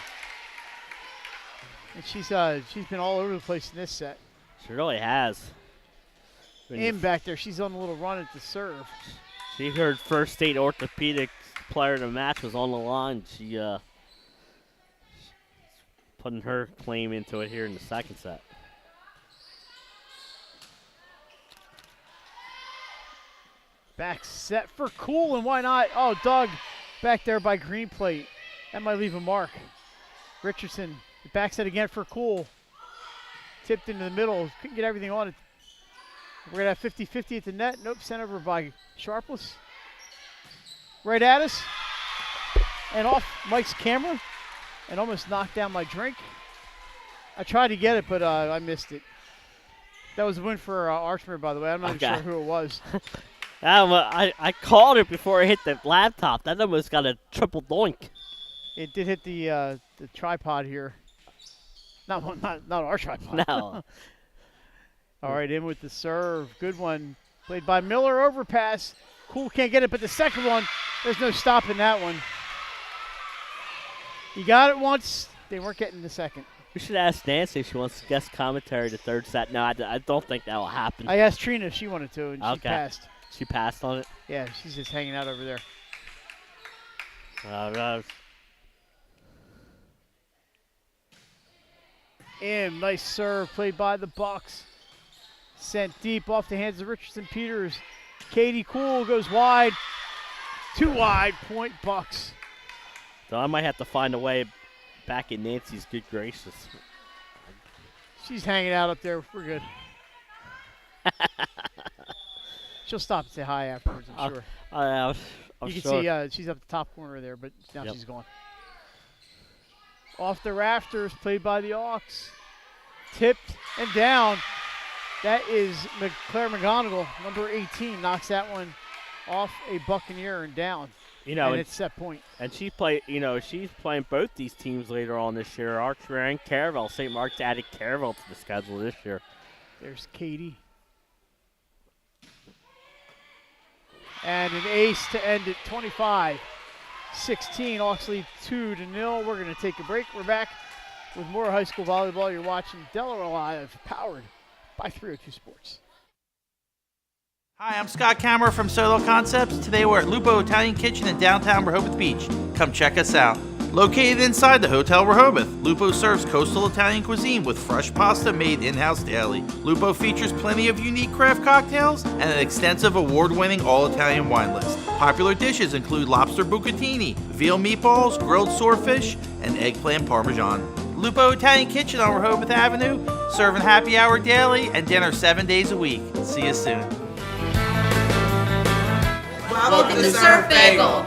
A: And she's been all over the place in this set.
B: She really has.
A: Back there, she's on a little run at the serve.
B: She heard First State Orthopedic player of the match was on the line. She putting her claim into it here in the second set.
A: Back set for Cool, and why not? Oh, Doug back there by Green Plate. That might leave a mark. Richardson, back set again for Cool. Tipped into the middle. Couldn't get everything on it. We're going to have 50-50 at the net. Nope, sent over by Sharpless. Right at us. And off Mike's camera. And almost knocked down my drink. I tried to get it, but I missed it. That was a win for Archmere, by the way. I'm not even sure who it was.
B: I called it before I hit the laptop. That almost got a triple doink.
A: It did hit the tripod here. Not our tripod.
B: No.
A: All right, in with the serve. Good one. Played by Miller. Overpass. Cool can't get it, but the second one, there's no stopping that one. You got it once. They weren't getting the second.
B: We should ask Nancy if she wants to guest commentary the third set. No, I don't think that will happen.
A: I asked Trina if she wanted to, and she passed.
B: She passed on it?
A: Yeah, she's just hanging out over there. Nice serve played by the Bucks. Sent deep off the hands of Richardson Peters. Katie Cool goes wide. Too wide. Point Bucks.
B: So I might have to find a way back in Nancy's good graces.
A: She's hanging out up there. We're good. She'll stop and say hi afterwards, I'm sure.
B: You
A: can see she's up the top corner there, but now she's gone. Off the rafters, played by the Auks. Tipped and down. That is Claire McGonigal, number 18, knocks that one off a Buccaneer and down. And it's set point.
B: And she's playing both these teams later on this year, Archmere and Caravel. St. Mark's added Caravel to the schedule this year.
A: There's Katie. And an ace to end it, 25-16. Hawks lead 2-0. We're going to take a break. We're back with more high school volleyball. You're watching Delaware Live, powered by 302 Sports.
D: Hi, I'm Scott Kammerer from Solo Concepts. Today we're at Lupo Italian Kitchen in downtown Rehoboth Beach. Come check us out. Located inside the Hotel Rehoboth, Lupo serves coastal Italian cuisine with fresh pasta made in-house daily. Lupo features plenty of unique craft cocktails and an extensive award-winning all-Italian wine list. Popular dishes include lobster bucatini, veal meatballs, grilled swordfish, and eggplant parmesan. Lupo Italian Kitchen on Rehoboth Avenue, serving happy hour daily and dinner 7 days a week. See you soon.
E: Welcome to Surf Bagel.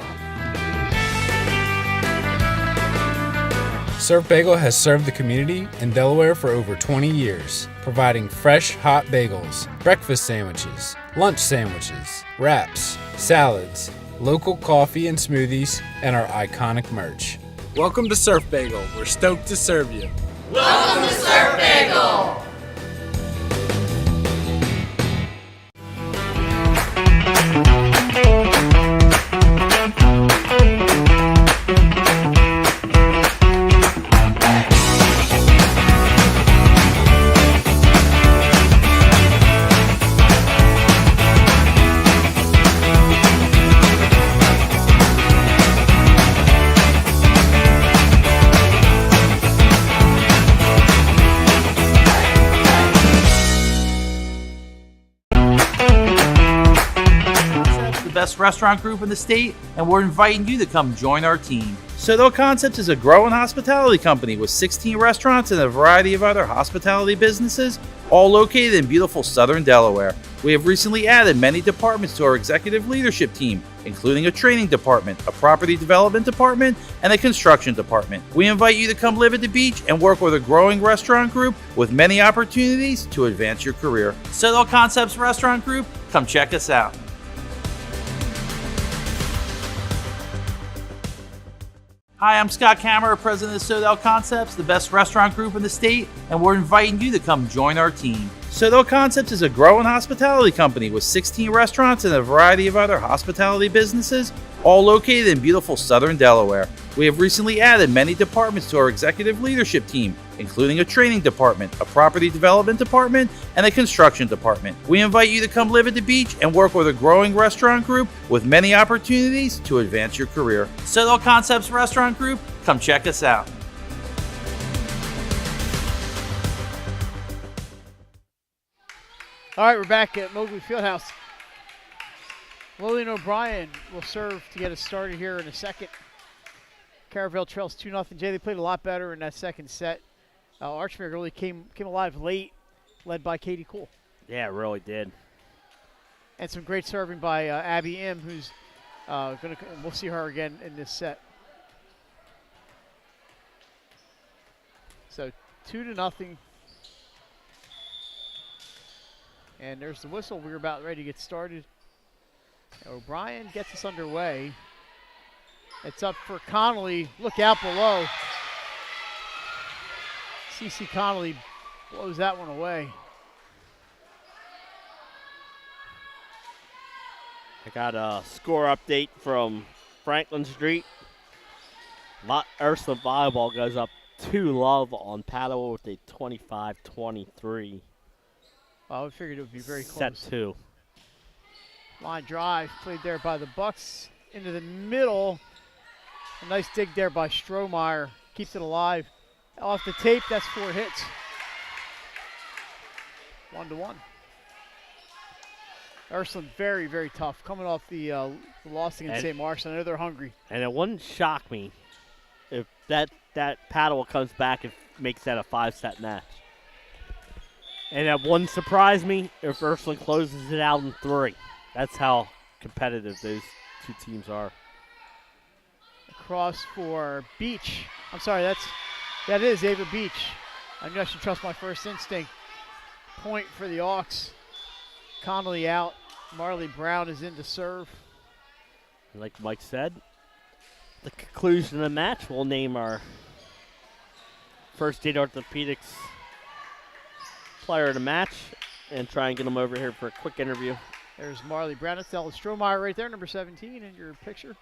F: Surf Bagel has served the community in Delaware for over 20 years, providing fresh, hot bagels, breakfast sandwiches, lunch sandwiches, wraps, salads, local coffee and smoothies, and our iconic merch. Welcome to Surf Bagel. We're stoked to serve you.
E: Welcome to Surf Bagel.
D: Best restaurant group in the state, and we're inviting you to come join our team. Soto Concepts is a growing hospitality company with 16 restaurants and a variety of other hospitality businesses, all located in beautiful southern Delaware. We have recently added many departments to our executive leadership team, including a training department, a property development department, and a construction department. We invite you to come live at the beach and work with a growing restaurant group with many opportunities to advance your career. Soto Concepts Restaurant Group, come check us out. Hi, I'm Scott Kammerer, president of Soto Concepts, the best restaurant group in the state, and we're inviting you to come join our team. Soto Concepts is a growing hospitality company with 16 restaurants and a variety of other hospitality businesses, all located in beautiful southern Delaware. We have recently added many departments to our executive leadership team, including a training department, a property development department, and a construction department. We invite you to come live at the beach and work with a growing restaurant group with many opportunities to advance your career. Soto Concepts Restaurant Group, come check us out.
A: All right, we're back at Mowgli Fieldhouse. Lillian O'Brien will serve to get us started here in a second. Caravel trails 2-0. Jay, they played a lot better in that second set. Archmere really came alive late, led by Katie Cool.
B: Yeah, it really did.
A: And some great serving by Abby M, who's we'll see her again in this set. So 2-0. And there's the whistle. We're about ready to get started. O'Brien gets us underway. It's up for Connolly. Look out below. CC Connolly blows that one away.
B: I got a score update from Franklin Street. Ursula Volleyball goes up 2-love on Paddle with a 25-23.
A: Well, I figured it would be very close.
B: Set 2.
A: Line drive played there by the Bucks into the middle. A nice dig there by Strohmeyer. Keeps it alive. Off the tape, that's 4 hits. 1-1. Ursuline very, very tough. Coming off the loss against St. Mark's. I know they're hungry.
B: And it wouldn't shock me if that Paddle comes back and makes that a 5-set match. And it wouldn't surprise me if Ursuline closes it out in 3. That's how competitive those two teams are.
A: Across for Beach. I'm sorry, that is Ava Beach. I knew I should trust my first instinct. Point for the Hawks. Connolly out. Marley Brown is in to serve.
B: Like Mike said, the conclusion of the match, we'll name our First Aid Orthopedics player of the match and try and get him over here for a quick interview
A: There's Marley Brownell, Strohmeyer right there, number 17 in your picture.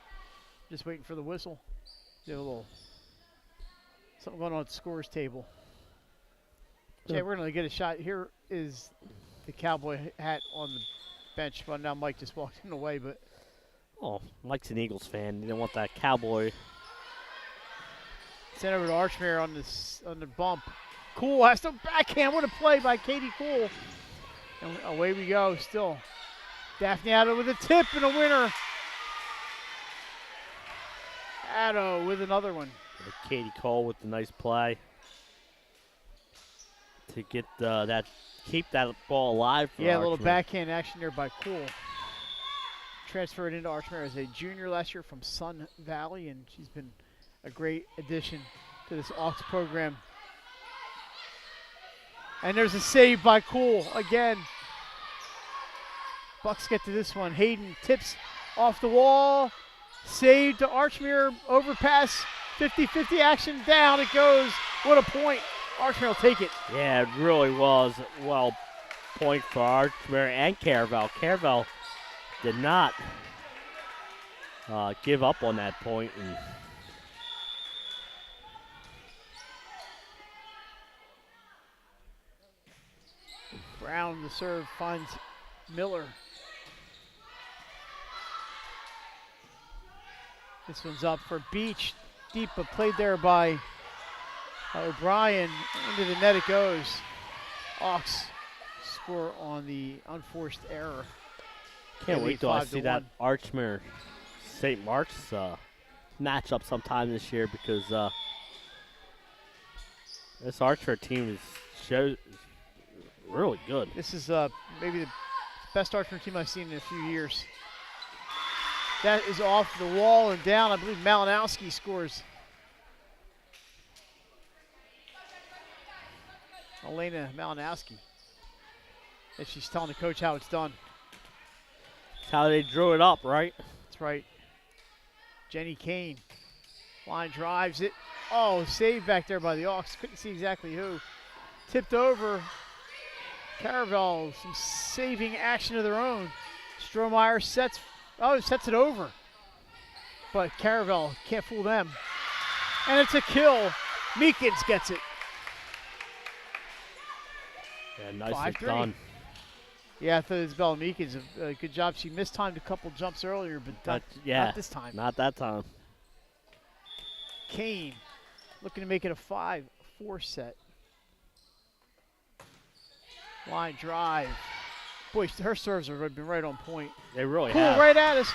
A: Just waiting for the whistle. Do a little something going on at the scores table. Jay, we're going to get a shot. Here is the cowboy hat on the bench. Well, now Mike just walked in the way, but.
B: Oh, Mike's an Eagles fan. He didn't want that cowboy.
A: Sent over to Archmere on the bump. Cool has to backhand. What a play by Katie Cool. And away we go still. Daphne Addo with a tip and a winner. Addo with another one.
B: Katie Cole with the nice play to get keep that ball alive for
A: Yeah, a little
B: Archmere.
A: backhand action there by Cool. Transferred into Archmere as a junior last year from Sun Valley, and she's been a great addition to this Ox program. And there's a save by Cool again. Bucks get to this one. Hayden tips off the wall. Saved to Archmere. Overpass. 50-50 action. Down it goes. What a point. Archmere will take it.
B: Yeah, it really was. Well, point for Archmere and Caravel. Caravel did not give up on that point. And
A: Brown, the serve, finds Miller. This one's up for Beach. Deep, but played there by O'Brien. Into the net it goes. Ox score on the unforced error.
B: can't wait till I
A: 5-1.
B: see that Archmere St. Mark's matchup sometime this year, because this Archmere team is really good.
A: This is maybe the best Archmere team I've seen in a few years. That is off the wall and down. I believe Malinowski scores. Elena Malinowski. And she's telling the coach how it's done.
B: That's how they drew it up, right?
A: That's right. Jenny Kane. Line drives it. Oh, saved back there by the Hawks. Couldn't see exactly who. Tipped over. Caravel, some saving action of their own. Strohmeyer sets it over. But Caravel can't fool them. And it's a kill. Meekins gets it.
B: Yeah, nicely
A: 5-3.
B: done.
A: Yeah, I thought Isabella Meekins, a good job. She mistimed a couple jumps earlier, but not this time.
B: Not that time.
A: Kane looking to make it a 5-4 set. Line drive. Boy, her serves have been right on point.
B: They really
A: Cool,
B: have.
A: right at us.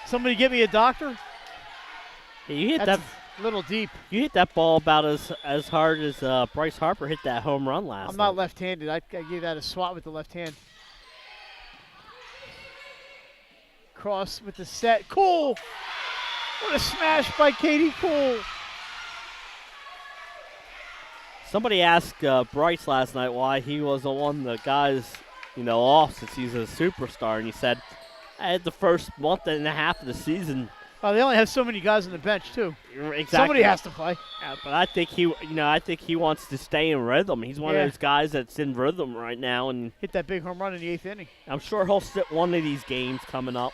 A: Somebody give me a doctor?
B: Yeah, you hit
A: That's
B: that.
A: a little deep.
B: You hit that ball about as hard as Bryce Harper hit that home run last
A: I'm not
B: night.
A: left-handed. I gave that a swat with the left hand. Cross with the set. Cool! What a smash by Katie Cool.
B: Somebody asked Bryce last night why he wasn't one of the guys, off since he's a superstar, and he said, "I had the first month and a half of the season."
A: Oh, they only have so many guys on the bench too.
B: Exactly.
A: Somebody has to play.
B: But I think he wants to stay in rhythm. He's one of those guys that's in rhythm right now, and
A: Hit that big home run in the 8th inning.
B: I'm sure he'll sit one of these games coming up.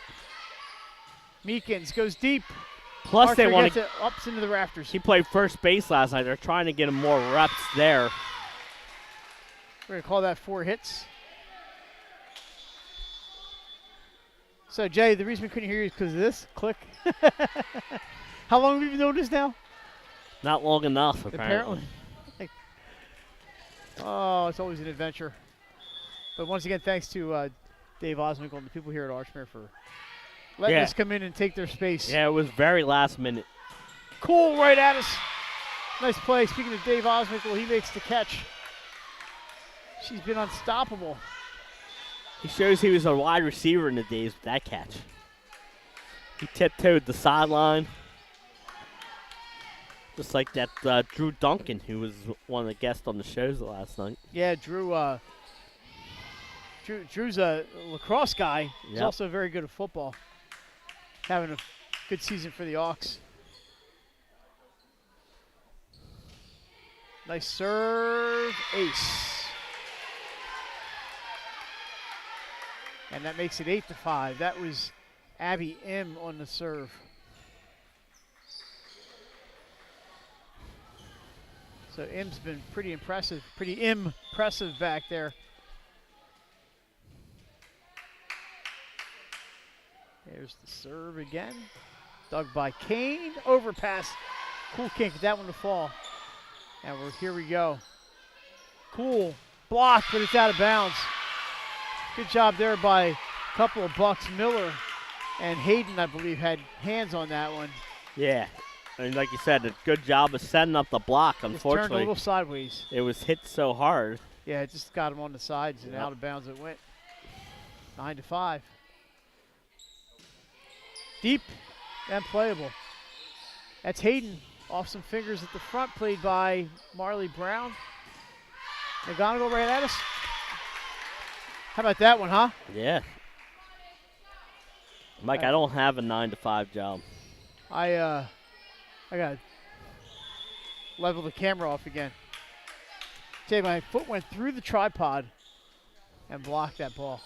A: Meekins goes deep.
B: Plus, they
A: Archer
B: want
A: gets
B: to.
A: it ups into the rafters.
B: He played first base last night. They're trying to get him more reps there.
A: We're going to call that 4 hits. So, Jay, the reason we couldn't hear you is because of this. Click. How long have you been doing this now?
B: Not long enough, apparently.
A: Oh, it's always an adventure. But once again, thanks to Dave Osminkle and the people here at Archmere for letting us come in and take their space.
B: Yeah, it was very last minute.
A: Cool, right at us. Nice play. Speaking of Dave Osminkle, he makes the catch. She's been unstoppable.
B: He shows he was a wide receiver in the days with that catch. He tiptoed the sideline. Just like that Drew Duncan, who was one of the guests on the shows last night.
A: Yeah, Drew's a lacrosse guy. He's
B: Yep.
A: also very good at football. Having a good season for the Hawks. Nice serve. Ace. And that makes it 8-5. That was Abby M on the serve. So M's been pretty impressive back there. There's the serve again. Dug by Kane. Overpass. Cool can't get that one to fall. And here we go. Cool. Block, but it's out of bounds. Good job there by a couple of Bucks. Miller and Hayden, I believe, had hands on that one.
B: Yeah. And like you said, a good job of setting up the block.
A: Just
B: Unfortunately,
A: turned a little sideways.
B: it was hit so hard.
A: Yeah, it just got him on the sides and out of bounds it went. 9-5. Deep and playable. That's Hayden off some fingers at the front, played by Marley Brown. McGonigal right at us. How about that one, huh?
B: Yeah. Mike, I don't have a 9-5 job.
A: I got to level the camera off again. Tell you, my foot went through the tripod and blocked that ball.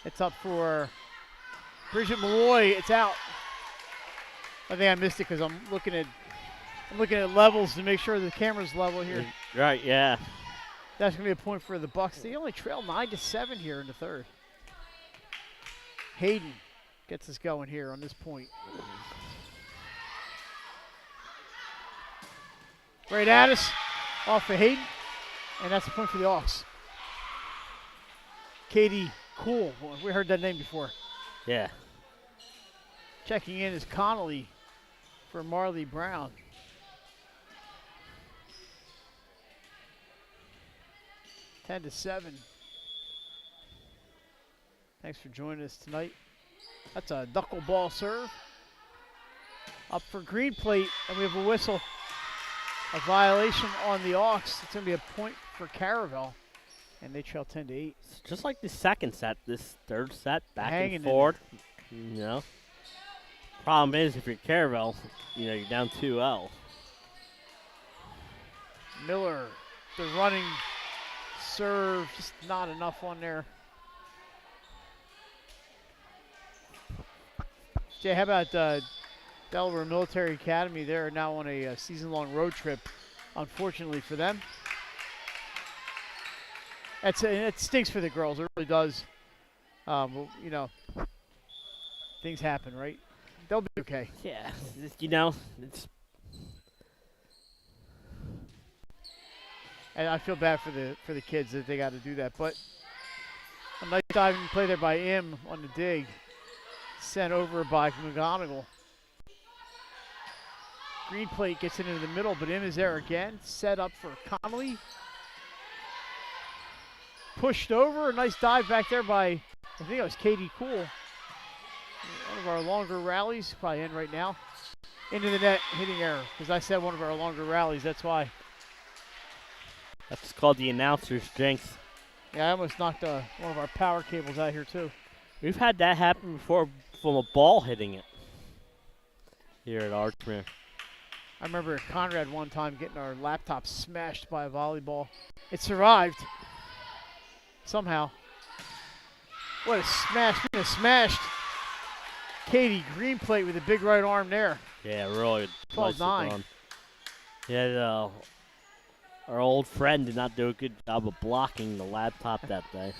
A: It's up for Bridget Malloy. It's out. I think I missed it because I'm looking at levels to make sure the camera's level here.
B: Right, yeah.
A: That's going to be a point for the Bucks. They only trail 9-7 here in the third. Hayden gets us going here on this point. Right at us, off of Hayden, and that's a point for the Hawks. Katie Cool, we heard that name before.
B: Yeah.
A: Checking in is Connolly for Marley Brown. 10-7. Thanks for joining us tonight. That's a knuckleball serve. Up for green plate, and we have a whistle. A violation on the Hawks. It's going to be a point for Caravel, and they trail 10-8.
B: It's just like the second set, this third set, back
A: Hanging
B: and forth. You know. Problem is, if you're Caravel, you're down 2-0.
A: Miller, the running serve, just not enough on there. Jay, how about Delaware Military Academy? They're now on a season-long road trip, unfortunately for them. It stinks for the girls. It really does. Well, things happen, right? They'll be okay.
B: Yeah, it's
A: And I feel bad for the kids that they got to do that. But a nice diving play there by M on the dig. Sent over by McGonigal. Green plate gets it into the middle, but M is there again. Set up for Connolly. Pushed over. A nice dive back there by, I think it was Katie Cool. One of our longer rallies. Probably in right now. Into the net, hitting error. Because I said one of our longer rallies. That's why.
B: That's called the announcer's jinx.
A: Yeah, I almost knocked one of our power cables out here, too.
B: We've had that happen before from a ball hitting it here at Archmere.
A: I remember at Conrad one time getting our laptop smashed by a volleyball. It survived. Somehow. What a smash. Being smashed. Katie, green plate with a big right arm there.
B: Yeah, really.
A: 12-9.
B: Yeah, our old friend did not do a good job of blocking the laptop that day.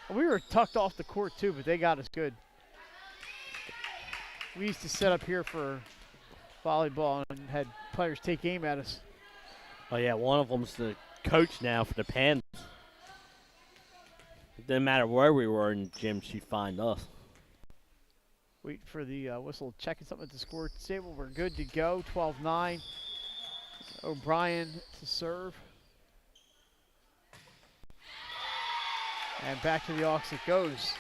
A: We were tucked off the court too, but they got us good. We used to set up here for volleyball and had players take aim at us.
B: Oh yeah, one of them's the coach now for the Panthers. It didn't matter where we were in the gym, she'd find us.
A: Wait for the whistle, checking something at the score table. We're good to go, 12-9. O'Brien to serve. And back to the Hawks it goes.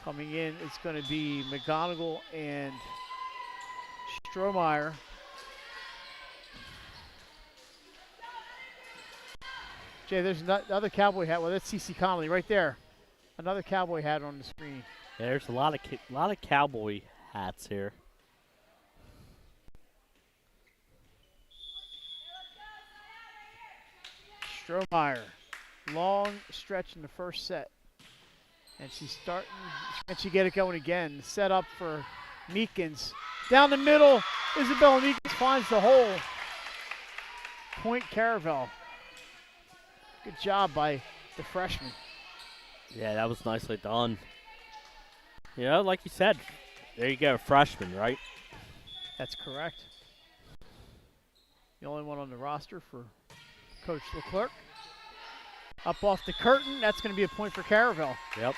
A: Coming in, it's going to be McGonigal and Strohmeyer. Jay, there's another cowboy hat. Well, that's CeCe Connolly right there. Another cowboy hat on the screen.
B: Yeah, there's a lot of cowboy hats here.
A: Strohmeyer, long stretch in the first set. And she's starting, can she get it going again? Set up for Meekins. Down the middle, Isabella Meekins finds the hole. Point Caravel. Good job by the freshman.
B: Yeah, that was nicely done. You know, like you said, there you go, freshman, right?
A: That's correct. The only one on the roster for Coach Leclerc. Up off the curtain, that's going to be a point for Caravel.
B: Yep.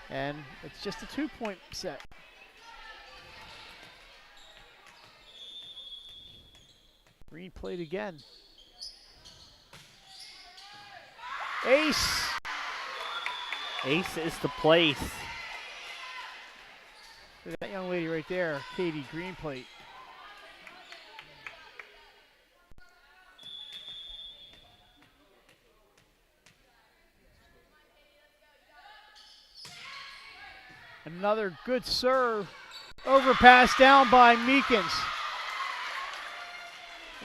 A: And it's just a 2-point set. Green played again. Ace.
B: Ace is the place.
A: Look at that young lady right there, Katie Greenplate. Another good serve. Overpass down by Meekins.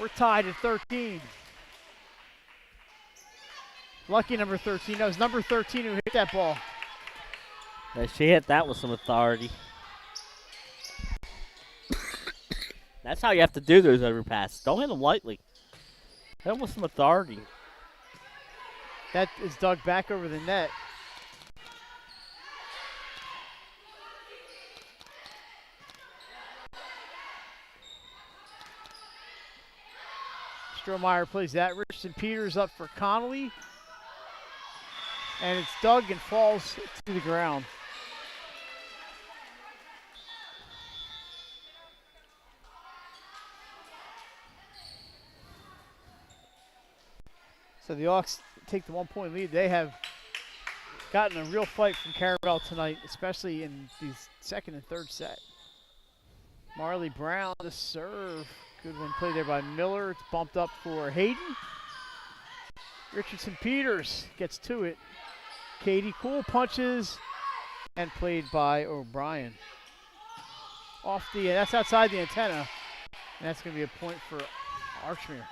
A: We're tied at 13. Lucky number 13. That was number 13 who hit that ball.
B: Yeah, she hit that with some authority. That's how you have to do those overpasses. Don't hit them lightly. Hit them with some authority.
A: That is dug back over the net. Strohmeyer plays that. Richardson Peters up for Connolly. And it's dug and falls to the ground. So the Hawks take the 1-point lead. They have gotten a real fight from Caravel tonight, especially in these second and third set. Marley Brown to serve. Good one played there by Miller. It's bumped up for Hayden. Richardson Peters gets to it. Katie Cool punches and played by O'Brien. Off the, that's outside the antenna. And that's going to be a point for Archmere.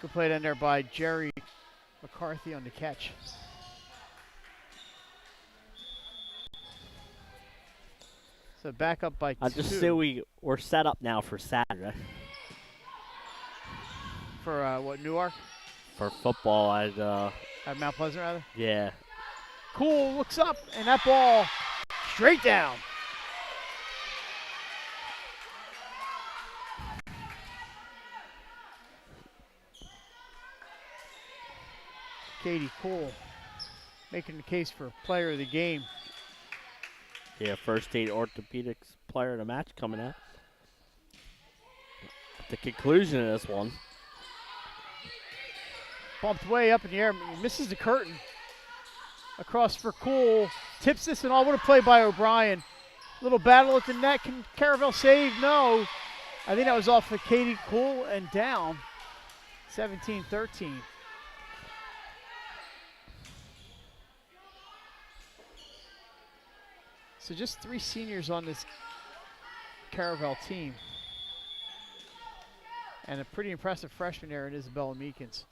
A: Good play down there by Jerry McCarthy on the catch. So back up by 2.
B: I just see we're set up now for Saturday.
A: For what, Newark?
B: For football,
A: At Mount Pleasant, rather?
B: yeah.
A: Cool looks up, and that ball straight down. Katie Cool making the case for player of the game.
B: Yeah, first aid orthopedics player of the match coming out. The conclusion of this one.
A: Bumped way up in the air, misses the curtain. Across for Cool, tips this and all. What a play by O'Brien. Little battle at the net. Can Caravel save? No. I think that was off of Katie Cool and down. 17-13. So just 3 seniors on this Caravel team. And a pretty impressive freshman there in Isabella Meekins.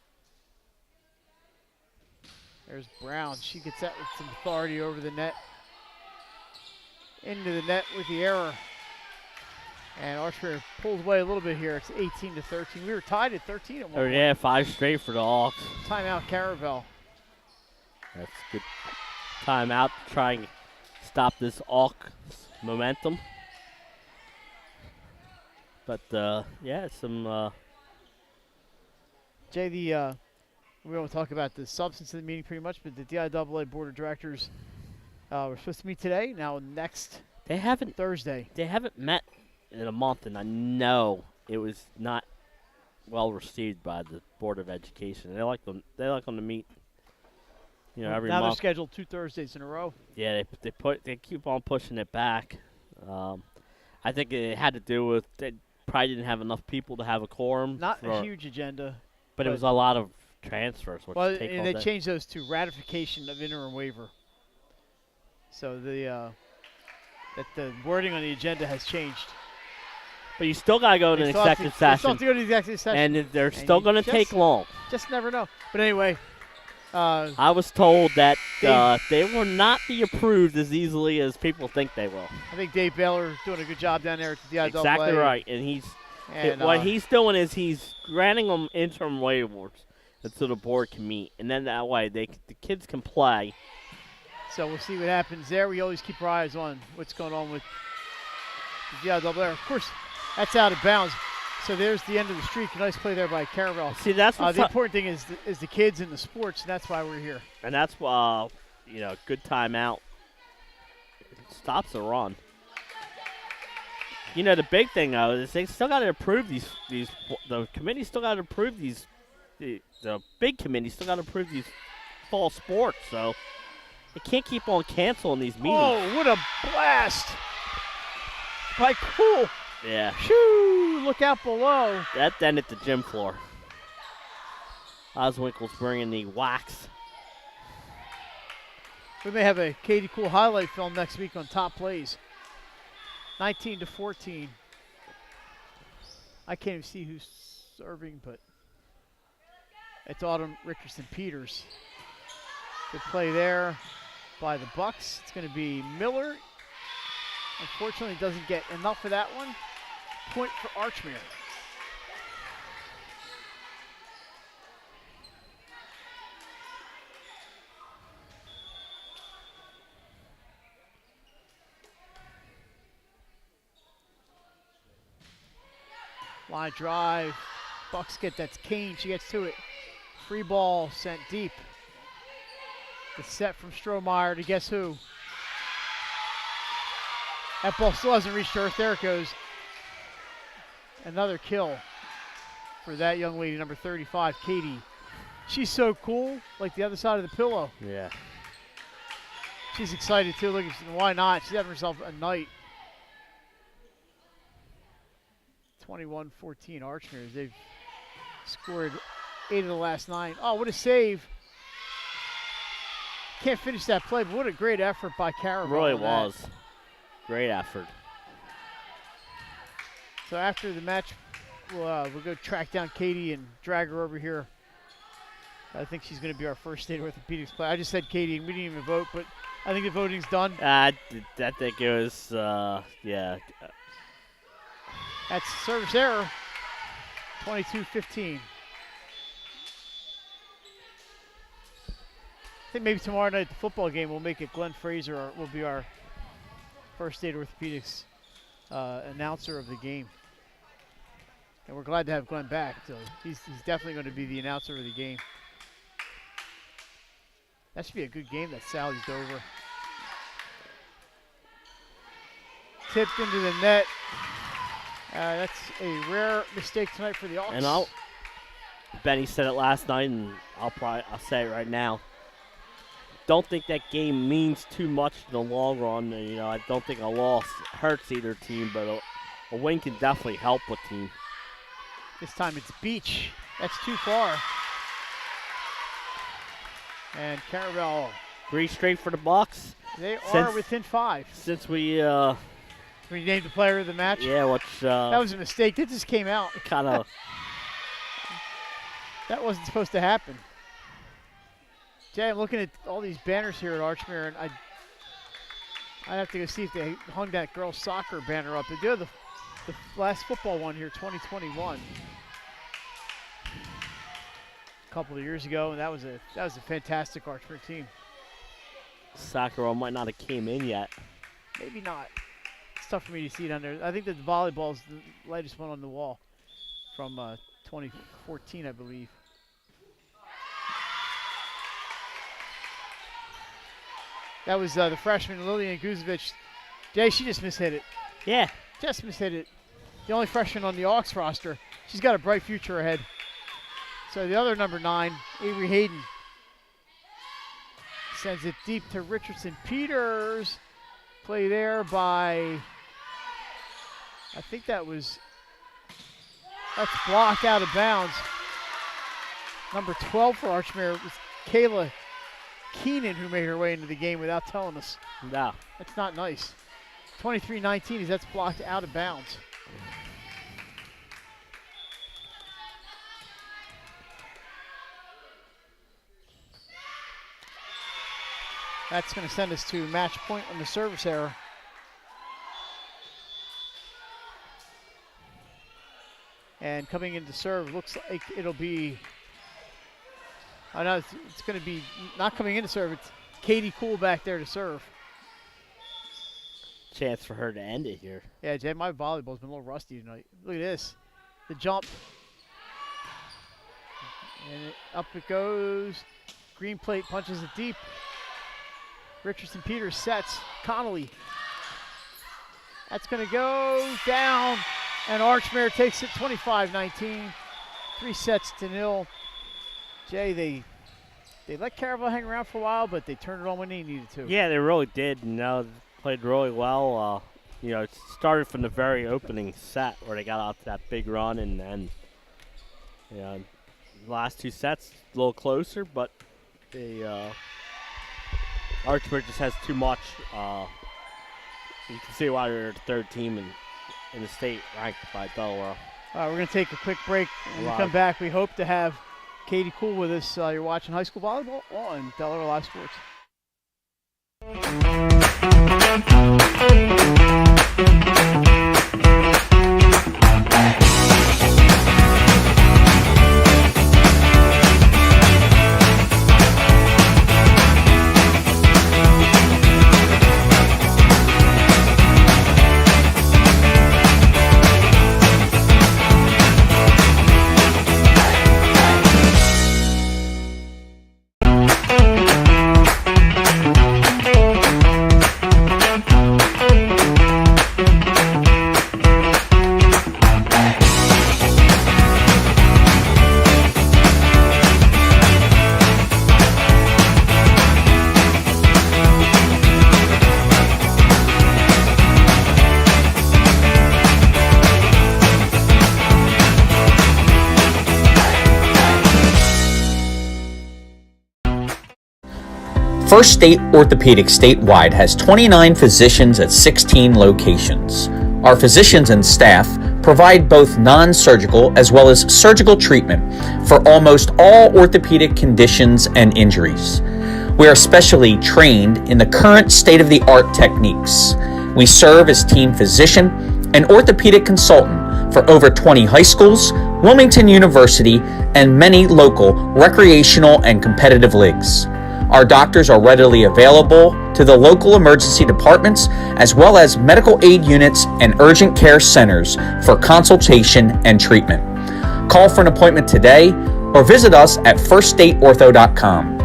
A: There's Brown. She gets that with some authority over the net. Into the net with the error. And Archmere pulls away a little bit here. It's 18-13. We were tied at 13 at one point.
B: Yeah, 5 straight for the Hawks.
A: Timeout Caravel.
B: That's good timeout to try and stop this Hawk momentum. But, yeah, some...
A: Jay, we won't talk about the substance of the meeting pretty much, but the DIAA Board of Directors were supposed to meet today. Now next Thursday.
B: They haven't met in a month, and I know it was not well received by the Board of Education. They like them to meet, every
A: now
B: month.
A: They're scheduled 2 Thursdays in a row.
B: Yeah, they keep on pushing it back. I think it had to do with they probably didn't have enough people to have a quorum.
A: Not a huge agenda.
B: But it was a lot of transfers. Which
A: Well,
B: take
A: and
B: all
A: they
B: day.
A: changed those to ratification of interim waiver. So the wording on the agenda has changed.
B: But you still got to go to an executive
A: They still
B: session.
A: have to go to the executive session.
B: And they're still
A: you
B: going to take long.
A: Just never know. But anyway,
B: I was told that they will not be approved as easily as people think they will.
A: I think Dave Baylor doing a good job down there at the DIAA.
B: Exactly right. And what he's doing is he's granting them interim waivers until the board can meet. And then that way the kids can play.
A: So we'll see what happens there. We always keep our eyes on what's going on with the DIAA. Of course, that's out of bounds. So there's the end of the streak. Nice play there by Caravel.
B: See, that's what's
A: the important thing is the kids and the sports, and that's why we're here.
B: And that's good timeout. Stops the run. The big thing though is they still got to approve these. The committee still got to approve these. The big committee still got to approve these fall sports. So they can't keep on canceling these meetings.
A: Oh, what a blast! By Cool.
B: Yeah.
A: Shoo! Look out below.
B: That then hit the gym floor. Oswinkle's bringing the wax.
A: We may have a Katie Cool highlight film next week on top plays. 19-14. I can't even see who's serving, but it's Autumn Richardson-Peters. Good play there by the Bucks. It's going to be Miller. Unfortunately, doesn't get enough of that one. Point for Archmere. Line drive. Bucks get that's Kane. She gets to it. Free ball sent deep. The set from Strohmeyer to guess who? That ball still hasn't reached earth. There it goes. Another kill for that young lady, number 35, Katie. She's so cool, like the other side of the pillow.
B: Yeah.
A: She's excited too. Look, why not? She's having herself a night. 21-14 Archmere. They've scored 8 of the last 9. Oh, what a save. Can't finish that play, but what a great effort by Caravel.
B: Really was. Great effort.
A: So after the match, we'll go track down Katie and drag her over here. I think she's going to be our first state orthopedics player. I just said Katie, and we didn't even vote, but I think the voting's done.
B: I think it was, yeah.
A: That's service error. 22-15. I think maybe tomorrow night at the football game we'll make it Glenn Fraser will be our first state orthopedics announcer of the game. And we're glad to have Glenn back. So he's definitely going to be the announcer of the game. That should be a good game that sallies over. Tipped into the net. That's a rare mistake tonight for the Hawks.
B: And Benny said it last night, and I'll say it right now. Don't think that game means too much in the long run. I don't think a loss hurts either team, but a win can definitely help a team.
A: This time it's Beach. That's too far. And Caravel.
B: 3 straight for the Bucks.
A: They are within 5.
B: Since we
A: named the player of the match.
B: Yeah,
A: that was a mistake. That just came out.
B: Kind of.
A: That wasn't supposed to happen. Jay, I'm looking at all these banners here at Archmere, and I'd have to go see if they hung that girls' soccer banner up. They do have the last football one here, 2021. A couple of years ago, and that was a fantastic Archmere team.
B: Soccer might not have came in yet.
A: Maybe not. It's tough for me to see down there. I think that the volleyball is the latest one on the wall from 2014, I believe. That was the freshman Lillian Guzovic. Jay, she just mishit it.
B: Yeah.
A: Just mishit it. The only freshman on the Hawks roster. She's got a bright future ahead. So the other number 9, Avery Hayden, sends it deep to Richardson Peters. Play there by, I think that's blocked out of bounds. Number 12 for Archmere was Kayla Keenan, who made her way into the game without telling us.
B: No.
A: That's not nice. 23-19 as that's blocked out of bounds. That's going to send us to match point on the service error. And coming into serve, looks like it'll be, I know it's going to be not coming into serve, it's Katie Cool back there to serve.
B: Chance for her to end it here.
A: Yeah, Jay, my volleyball's been a little rusty tonight. Look at this. The jump. And up it goes. Green plate punches it deep. Richardson Peters sets. Connolly. That's going to go down. And Archmere takes it 25-19. 3 sets to 0. Jay, they let Caravel hang around for a while, but they turned it on when they needed to.
B: Yeah, they really did. Played really well. It started from the very opening set where they got out to that big run, and then, the last 2 sets a little closer, but Archmere just has too much. You can see why they're the 3rd team in the state ranked by Delaware.
A: We're going to take a quick break. When we come back, we hope to have Katie Cool with us. You're watching high school volleyball on Delaware Live Sports.
G: First State Orthopedic statewide has 29 physicians at 16 locations. Our physicians and staff provide both non-surgical as well as surgical treatment for almost all orthopedic conditions and injuries. We are specially trained in the current state-of-the-art techniques. We serve as team physician and orthopedic consultant for over 20 high schools, Wilmington University, and many local recreational and competitive leagues. Our doctors are readily available to the local emergency departments as well as medical aid units and urgent care centers for consultation and treatment. Call for an appointment today or visit us at firststateortho.com.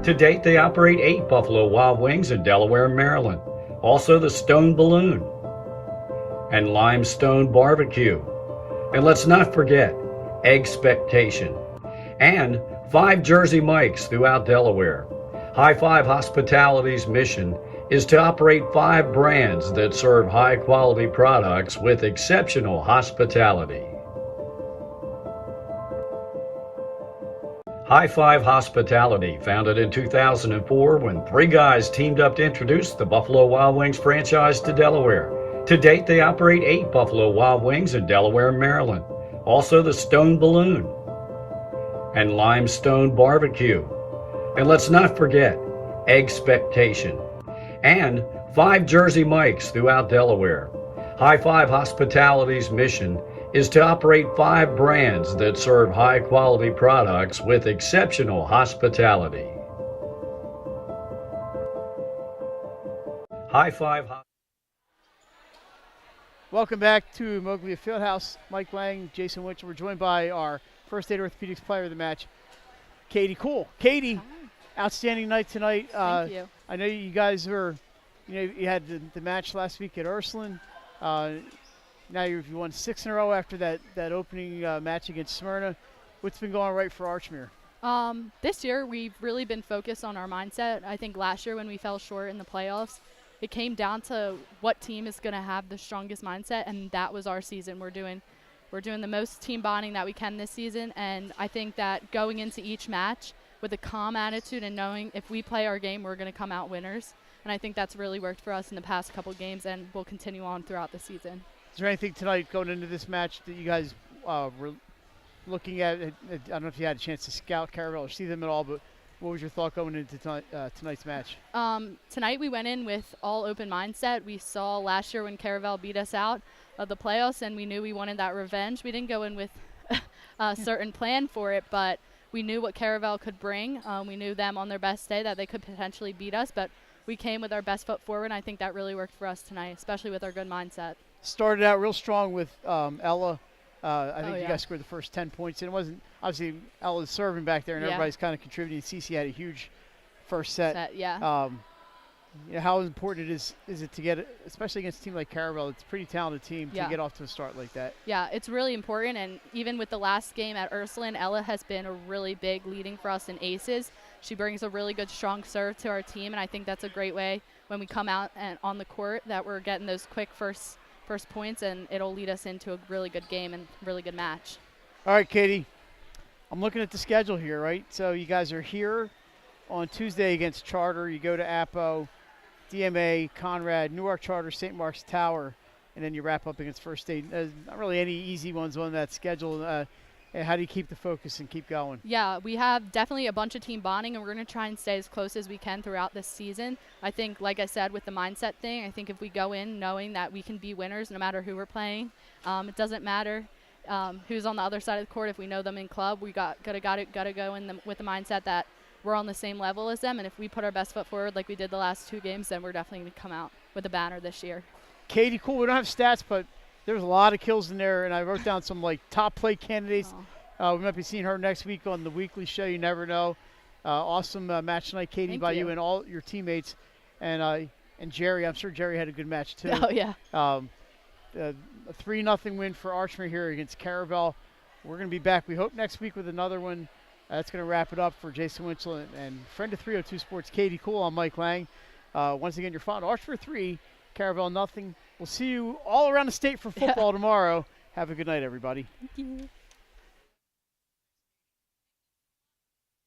C: To date, they operate 8 Buffalo Wild Wings in Delaware and Maryland. Also the Stone Balloon and Limestone Barbecue. And let's not forget Eggspectation and 5 Jersey Mikes throughout Delaware. High Five Hospitality's mission is to operate 5 brands that serve high-quality products with exceptional hospitality. High Five Hospitality, founded in 2004 when 3 guys teamed up to introduce the Buffalo Wild Wings franchise to Delaware. To date, they operate 8 Buffalo Wild Wings in Delaware and Maryland. Also the Stone Balloon and Limestone Barbecue. And let's not forget Eggspectation and 5 Jersey Mikes throughout Delaware. High Five Hospitality's mission is to operate 5 brands that serve high-quality products with exceptional hospitality. High Five.
A: Welcome back to Moglia Fieldhouse. Mike Lang, Jason Winchell. We're joined by our First Aid Orthopedics player of the match, Katie Cool. Katie, outstanding night tonight.
H: Thank you.
A: I know you guys were, you had the match last week at Ursuline. Now you've won 6 in a row after that opening match against Smyrna. What's been going right for Archmere?
H: This year we've really been focused on our mindset. I think last year when we fell short in the playoffs, it came down to what team is going to have the strongest mindset, and that was our season. We're doing the most team bonding that we can this season, and I think that going into each match with a calm attitude and knowing if we play our game, we're going to come out winners. And I think that's really worked for us in the past couple games and will continue on throughout the season.
A: Is there anything tonight going into this match that you guys were looking at? I don't know if you had a chance to scout Caravel or see them at all, but What was your thought going into tonight's match?
H: Tonight we went in with all open mindset. We saw last year when Caravel beat us out of the playoffs, and we knew we wanted that revenge. We didn't go in with a certain plan for it, but we knew what Caravel could bring. We knew them on their best day that they could potentially beat us, but we came with our best foot forward, and I think that really worked for us tonight, especially with our good mindset.
A: Started out real strong with Ella. I think you
H: yeah.
A: guys scored the first 10 points. And it wasn't, obviously, Ella's serving back there, and
H: Yeah.
A: everybody's kind of contributing. Cece had a huge first set.
H: Yeah.
A: How important is it to get, especially against a team like Caravel, it's a pretty talented team,
H: Yeah.
A: to get off to a start like that?
H: Yeah, it's really important, and even with the last game at Ursuline, Ella has been a really big leading for us in aces. She brings a really good, strong serve to our team, and I think that's a great way when we come out and on the court that we're getting those quick first points, and it'll lead us into a really good game and really good match.
A: All right, Katie, I'm looking at the schedule here, right? So you guys are here on Tuesday against Charter. You go to Apo, DMA, Conrad, Newark Charter, St. Mark's Tower, and then you wrap up against First State. There's not really any easy ones on that schedule. And how do you keep the focus and keep going?
H: Yeah, we have definitely a bunch of team bonding, and we're going to try and stay as close as we can throughout this season. I think, like I said, with the mindset thing, I think if we go in knowing that we can be winners no matter who we're playing, it doesn't matter who's on the other side of the court. If we know them in club, we gotta go in with the mindset that we're on the same level as them, and if we put our best foot forward like we did the last 2 games, then we're definitely going to come out with a banner this year.
A: Katie, cool. We don't have stats, but there's a lot of kills in there, and I wrote down some top play candidates. We might be seeing her next week on the weekly show. You never know. Awesome match tonight, Katie,
H: Thank
A: by
H: you.
A: you and all your teammates, and Jerry. I'm sure Jerry had a good match too.
H: Oh yeah.
A: A 3-0 win for Archmere here against Caravel. We're going to be back, we hope, next week with another one. That's going to wrap it up for Jason Winchell and friend of 302 Sports, Katie Cool. I'm Mike Lang. Once again, you're following Archmere 3, Caravel 0. We'll see you all around the state for football tomorrow. Have a good night, everybody.
H: Thank you.